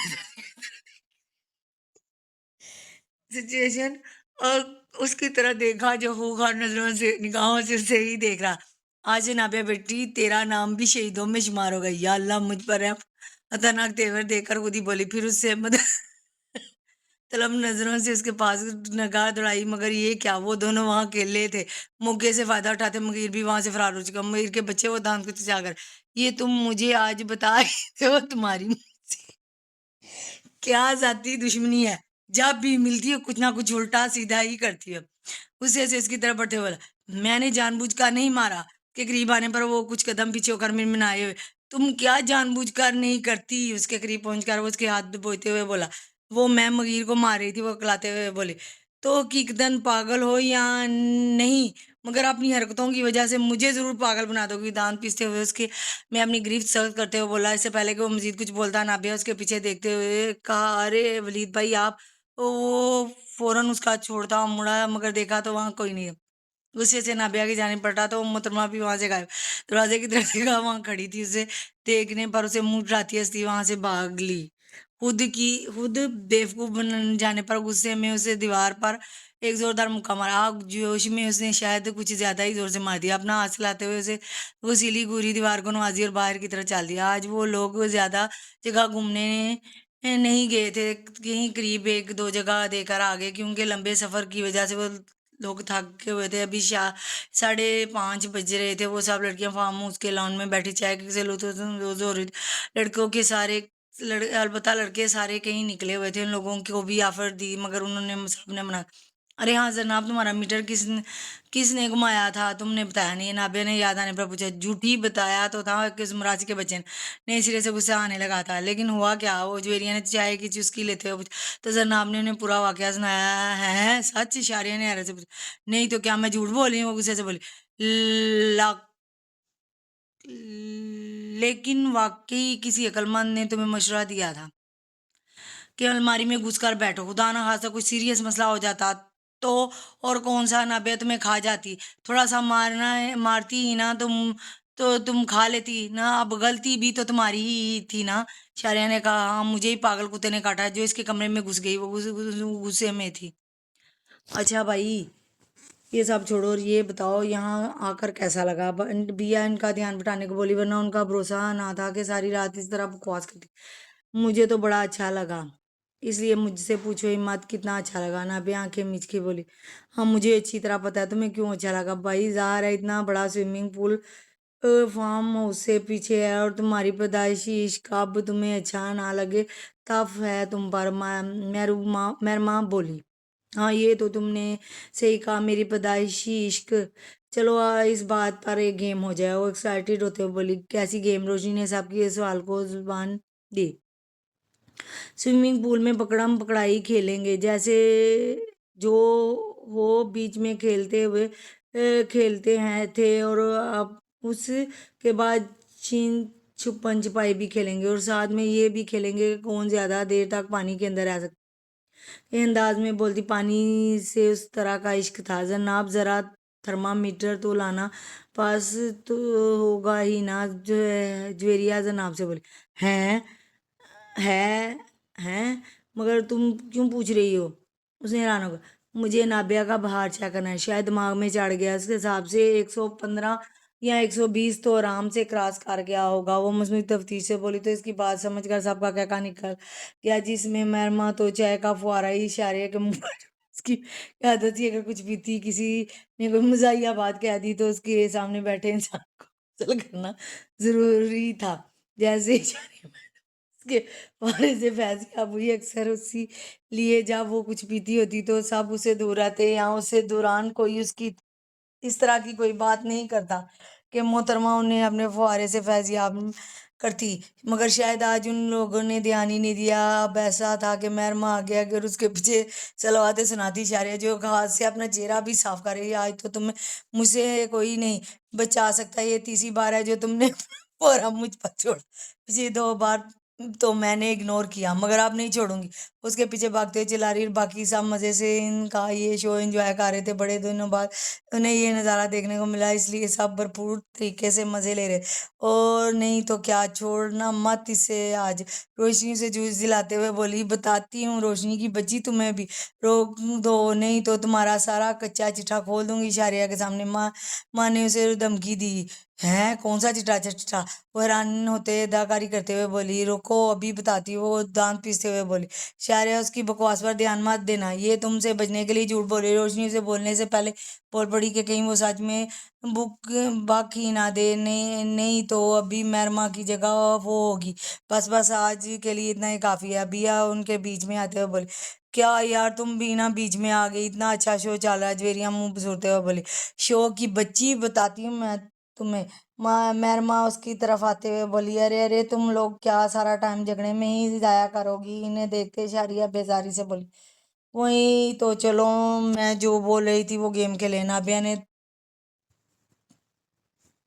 सिचुएशन और उसकी तरह देखा, जो खूंखार नजरों से निगाहों से उसे ही देख रहा। आज से नाबिया बेटी, तेरा नाम भी शहीदों में शुमार होगा। या अल्लाह, मुझ पर रहम। खतरनाक तेवर देखकर खुद ही बोली। फिर उससे मदद तलब नजरों से उसके पास नगार दौड़ाई। मगर ये क्या, वो दोनों वहां अकेले थे। मौके से फायदा उठाते मगीर भी वहां से फरार हो चुका। मगीर के बच्चे वो दांत को जाकर, ये तुम मुझे आज बता रहे थे, वो तुम्हारी क्या जाती दुश्मनी है? जब भी मिलती है कुछ ना कुछ उल्टा सीधा ही करती है। उससे ऐसे इसकी तरफ बढ़ते बोला, मैंने जानबूझकर नहीं मारा। के करीब आने पर वो कुछ कदम पीछे होकर मिनमिनाए हुए, तुम क्या जानबूझकर नहीं करती? उसके करीब पहुंचकर वो उसके हाथ दबोचते हुए बोला। वो मैं मगीर को मार रही थी, वो कलाते हुए बोले। तो किकदन पागल हो या नहीं, मगर अपनी हरकतों की वजह से मुझे जरूर पागल बना दोगी। दांत पीसते हुए उसके मैं अपनी गिरफ्त सख्त करते हुए बोला। इससे पहले कि वो मजीद कुछ बोलता ना भी, उसके पीछे देखते हुए कहा, अरे वलीद भाई आप। वो फौरन उसका हाथ छोड़ता और मुड़ा, मगर देखा तो वहां कोई नहीं है। गुस्से से नाबिया की जाने पलटा तो मोहतरमा भी वहां से गायब। दरवाजे की तरफ देखा, वहां खड़ी थी। उसे देखने पर उसे मुंह उठाती हंसती वहां से भाग ली। खुद बेवकूफ बन जाने पर गुस्से में उसे दीवार पर एक जोरदार मुक्का मारा। आग जोश में उसने शायद कुछ ज्यादा ही जोर से मार दिया। अपना हाथ चलाते हुए उसे वो सीली गुरी दीवार को नवाजी और बाहर की तरफ चल दिया। आज वो लोग ज्यादा जगह घूमने नहीं गए थे, कहीं करीब एक दो जगह देकर आ गए, क्योंकि लंबे सफर की वजह से वो लोग थके हुए थे। अभी 5:30 बज रहे थे। वो सब लड़कियां फार्म हाउस के लॉन में बैठी चाय से लुत्फ हो रही थी। लड़कों के सारे अलबत्ता लड़के सारे कहीं निकले हुए थे। उन लोगों को भी ऑफर दी, मगर उन्होंने सबने मना। अरे हाँ जनाब, तुम्हारा मीटर किसने घुमाया था? तुमने बताया नहीं। नाबिया ने याद आने पर पूछा। झूठी बताया तो था, किस मराज के बच्चे ने सिरे से गुस्सा आने लगा था। लेकिन हुआ क्या? वो ज्वेरिया ने चाय की चुस्की लेते हुए पूछा। तो जनाब ने उन्हें पूरा वाकया सुनाया। है सच? शारिया ने हैरत से पूछा। नहीं तो क्या मैं झूठ बोल रही हूँ? वो गुस्से से बोली। "ला- लेकिन वाकई किसी अक्लमंद ने तुम्हें मशवरा दिया था कि अलमारी में घुसकर बैठो, खुदा ना खासा कुछ सीरियस मसला हो जाता तो? और कौन सा नाबे तुम्हें खा जाती? थोड़ा सा मारती ही ना तुम खा लेती ना। अब गलती भी तो तुम्हारी ही थी ना। शारिया ने कहा। हाँ, मुझे ही पागल कुत्ते ने काटा जो इसके कमरे में घुस गई। वो गुस्से में थी। अच्छा भाई, ये सब छोड़ो और ये बताओ यहाँ आकर कैसा लगा? बिया इनका ध्यान बटाने को बोली, वरना उनका भरोसा ना था कि सारी रात इस तरह बकवास करती। مجھے تو بڑا اچھا لگا، اس لیے مجھ سے پوچھو ہی مت کتنا اچھا لگا نا، بھی آنکھیں میچ کے بولی ہاں مجھے اچھی طرح پتا ہے تمہیں کیوں اچھا لگا بھائی، ظاہر ہے اتنا بڑا سوئمنگ پول فارم ہاؤس سے پیچھے ہے، اور تمہاری پیدائشی عشق اب تمہیں اچھا نہ لگے تب ہے تم پر، مہرماں بولی۔ ہاں یہ تو تم نے صحیح کہا، میری پیدائشی عشق۔ چلو اس بات پر ایک گیم ہو جائے، وہ ایکسائٹیڈ ہوتے ہوئے بولی۔ کیسی گیم؟ روشنی نے سب کے سوال کو زبان دی۔ سوئمنگ پول میں پکڑم پکڑائی کھیلیں گے، جیسے جو وہ بیچ میں کھیلتے ہیں تھے، اور اب اس کے بعد چین چھپن چھپائی بھی کھیلیں گے، اور ساتھ میں یہ بھی کھیلیں گے کہ کون زیادہ دیر تک پانی کے اندر رہ سکتا۔ یہ انداز میں بولتی پانی سے اس طرح کا عشق تھا۔ جناب ذرا تھرمامیٹر تو لانا، پاس تو ہوگا ہی نا؟ جویریہ جناب سے بولی۔ ہے ہیں مگر تم کیوں پوچھ رہی ہو؟ اس نے حیران ہوگا۔ مجھے نابیہ کا بہار چیک کرنا ہے، شاید دماغ میں چڑھ گیا، اس کے حساب سے 115 یا 120 تو آرام سے کراس کر گیا ہوگا۔ وہ مصنوعی تفتیش سے بولی تو اس کی بات سمجھ کر سب کا کہکا نکل گیا، جس میں مہرماں تو چائے کا فوارہ ہی اشارے کے منہ پر اس کی عادت تھی، اگر کچھ پیتی کسی نے کوئی مزاحیہ بات کہہ دی تو اس کے سامنے بیٹھے انسان کو غسل کرنا ضروری تھا، جیسے اشارے میں اس کے فوارے سے فیض یاب ہوئی۔ اکثر اسی لیے جب وہ کچھ پیتی ہوتی تو سب اسے دور رہتے، یا اسے دوران کوئی اس کی اس طرح کی کوئی بات نہیں کرتا کہ محترمہ انہیں اپنے فوارے سے فیض یاب کرتی، مگر شاید آج ان لوگوں نے دھیان ہی نہیں دیا۔ اب ایسا تھا کہ مہرماں آگے اگر اس کے پیچھے سلواتے سناتی اشارے جو ہاتھ سے اپنا چہرہ بھی صاف کر رہی ہے، آج تو تمہیں مجھ سے کوئی نہیں بچا سکتا، یہ تیسری بار ہے جو تم نے فورا مجھ پر چھوڑا، پچھلی 2 بار تو میں نے اگنور کیا، مگر اب نہیں چھوڑوں گی۔ اس کے پیچھے بھاگتے ہوئے چلا رہی، اور باقی سب مزے سے ان کا یہ شو انجوائے کر رہے تھے۔ بڑے دنوں بعد انہیں یہ نظارہ دیکھنے کو ملا، اس لیے سب بھرپور طریقے سے مزے لے رہے۔ اور نہیں تو کیا، چھوڑنا مت اسے آج، روشنی سے جوس دلاتے ہوئے بولی۔ بتاتی ہوں روشنی کی بچی، تمہیں بھی روک دو، نہیں تو تمہارا سارا کچا چٹھا کھول دوں گی اشاریہ کے سامنے۔ ماں نے اسے دھمکی دی۔ ہے کون سا چٹھا؟ وہ حیران ہوتے اداکاری کرتے ہوئے بولی۔ روکو ابھی بتاتی ہوں، وہ دانت پیستے ہوئے بولی۔ شاریہ اس کی بکواس پر دھیان مت دینا، یہ تم سے بچنے کے لیے جھوٹ بول رہی۔ روشنی اسے بولنے سے پہلے بول پڑی کہ کہیں وہ سچ میں بک ہی نہ دے، نہیں تو ابھی مہرماں کی جگہ وہ ہوگی۔ بس آج کے لیے اتنا ہی کافی ہے۔ ابیا ان کے بیچ میں آتے ہوئے بولی۔ کیا یار تم بھی نا بیچ میں آ گئی، اتنا اچھا شو چل رہا ہے؟ جویریہ منہ بسورتے ہوئے بولی۔ شو کی بچی، بتاتی ہوں میں تمہیں۔ مہرماں اس کی طرف آتے ہوئے بولی۔ ارے تم لوگ کیا سارا ٹائم جھگڑے میں ہی ضائع کرو گی؟ انہیں دیکھتے اشاریہ بیزاری سے بولی۔ وہی تو، چلو میں جو بول رہی تھی وہ گیم کھیلیں۔ نابیہ نے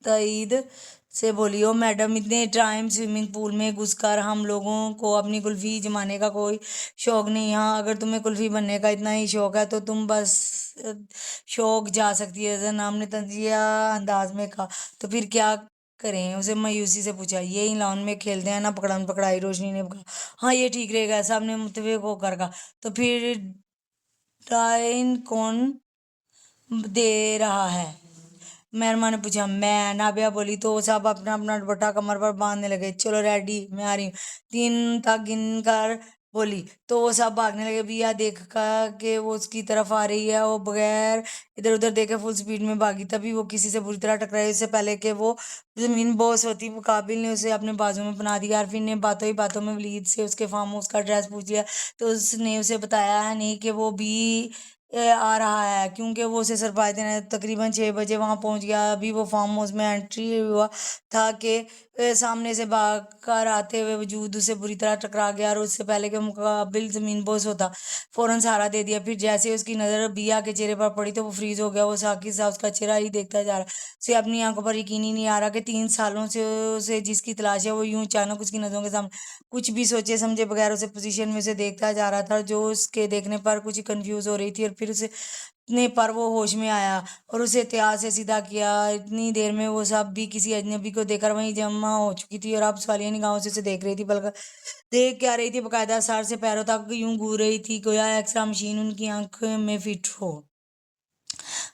تائید سے بولی۔ او میڈم، اتنے ٹائم سوئمنگ پول میں گھس کر ہم لوگوں کو اپنی کلفی جمانے کا کوئی شوق نہیں۔ ہاں اگر تمہیں کلفی بننے کا اتنا ہی شوق ہے تو تم بس شوق جا سکتی ہے، جناب نے تنزیہ انداز میں کہا۔ تو پھر کیا کریں؟ اسے مایوسی سے پوچھا۔ یہی لان میں کھیلتے ہیں نا پکڑم پکڑائی، روشنی نے کہا۔ ہاں یہ ٹھیک رہے گا، سب نے متفق ہو کر کہا۔ تو پھر ڈائن کون دے رہا ہے؟ مہرماں نے پوچھا۔ میں، نابیہ بولی۔ تو سب اپنا اپنا دوپٹہ کمر پر باندھنے لگے۔ چلو ریڈی، میں آ رہی ہوں، 3 تک گن کر بولی۔ تو وہ سب بھاگنے لگے۔ بیا دیکھا کہ وہ اس کی طرف آ رہی ہے، وہ بغیر ادھر ادھر دیکھے فل سپیڈ میں بھاگی۔ تبھی وہ کسی سے بری طرح ٹکرائی، اس سے پہلے کہ وہ زمین بوس ہوتی۔ مقابل نے اسے اپنے بازو میں پناہ دیا۔ عارفین نے باتوں ہی باتوں میں ولید سے اس کے فارم ہاؤس کا ایڈریس پوچھ لیا، تو اس نے اسے بتایا نہیں کہ وہ بھی آ رہا ہے، کیونکہ وہ اسے سرپرائز دینا ہے۔ تقریباً 6 بجے وہاں پہنچ گیا۔ ابھی وہ فارم ہاؤس میں انٹری ہوا تھا کہ سامنے سے بھاگ کر آتے ہوئے وجود اسے بری طرح ٹکرا گیا، اور اس سے پہلے کہ مقابل زمین بوس ہوتا فوراً سہارا دے دیا۔ پھر جیسے اس کی نظر بیا کے چہرے پر پڑی تو وہ فریز ہو گیا۔ وہ ساکت سا اس کا چہرہ ہی دیکھتا جا رہا، اسے اپنی آنکھوں پر یقین ہی نہیں آ رہا کہ 3 سالوں سے اسے جس کی تلاش ہے وہ یوں اچانک اس کی نظروں کے سامنے کچھ بھی سوچے سمجھے بغیر اسے پوزیشن میں اسے دیکھتا جا رہا تھا، جو اس کے دیکھنے پر کچھ کنفیوز ہو رہی تھی۔ اور پھر اسے اتنے پر وہ ہوش میں آیا اور اسے احتیاط سے سیدھا کیا۔ اتنی دیر میں وہ سب بھی کسی اجنبی کو دیکھ کر وہیں جمع ہو چکی تھی، اور اب سوالیہ نگاہوں سے اسے دیکھ رہی تھی، بلکہ دیکھ کیا رہی تھی، باقاعدہ سر سے پیروں تک یوں گور رہی تھی، گویا ایکسرا مشین ان کی آنکھ میں فٹ ہو۔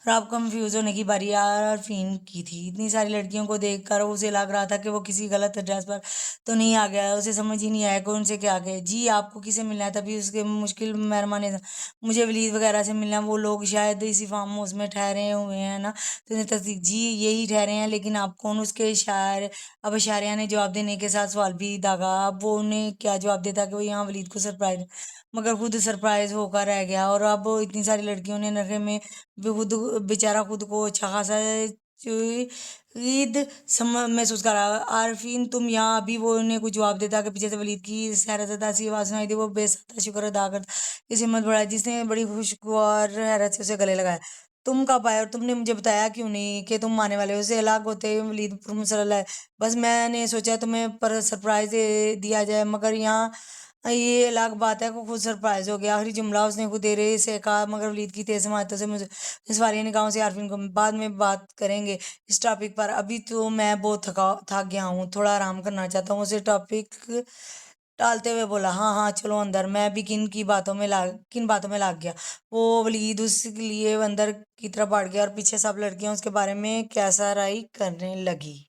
और अब कंफ्यूज होने की बारी आरफीन की थी। इतनी सारी लड़कियों को देखकर उसे लग रहा था कि वो किसी गलत एड्रेस पर तो नहीं आ गया। उसे समझ ही नहीं आया कि उनसे क्या कहे। जी आपको किसे मिलना है? तभी उसके मुश्किल मेहरबान ने, मुझे वलीद वगैरह से मिलना है, वो लोग शायद इसी फार्म हाउस में ठहरे हुए हैं ना। तो तस्दीक, जी यही ठहरे हैं, लेकिन आप कौन? उसके शायर अब शारिया ने जवाब देने के साथ सवाल भी दागा। अब वो उन्हें क्या जवाब देता कि वो यहाँ वलीद को सरप्राइज, मगर खुद सरप्राइज होकर रह गया। और अब इतनी सारी लड़कियों ने नशे में भी खुद, बेचारा खुद को अच्छा खासा ईद महसूस करा। आरफीन तुम यहाँ? अभी वो उन्हें कुछ जवाब देता कि पीछे से वलीद की सहरदा सी आवाज सुनाई दी। वो बेसब्र शुक्र अदा करता, इस हिम्मत बढ़ाई जिसने बड़ी खुशगवार हैरत से उसे गले लगाया। तुम कब आए और तुमने मुझे बताया क्यों नहीं कि तुम आने वाले हो? उसे हलाक होते ही वलीद पुरमसल्ला, बस मैंने सोचा तुम्हें पर सरप्राइज दे दिया जाए, मगर यहाँ ये अलग बात है। को खुद सरप्राइज हो गया। आखिरी जुमला उसने खुद देरे से कहा, मगर वलीद की तेज समातों से मुझे इस वाली निगाहों से आरफीन को बाद में बात करेंगे इस टॉपिक पर। अभी तो मैं बहुत थक गया हूँ, थोड़ा आराम करना चाहता हूँ। उसे टॉपिक टालते हुए बोला, हाँ हाँ चलो अंदर। मैं भी किन बातों में लाग गया। वो वलीद उसके लिए अंदर की तरफ बढ़ गया और पीछे सब लड़कियां उसके बारे में कैसा राय करने लगी।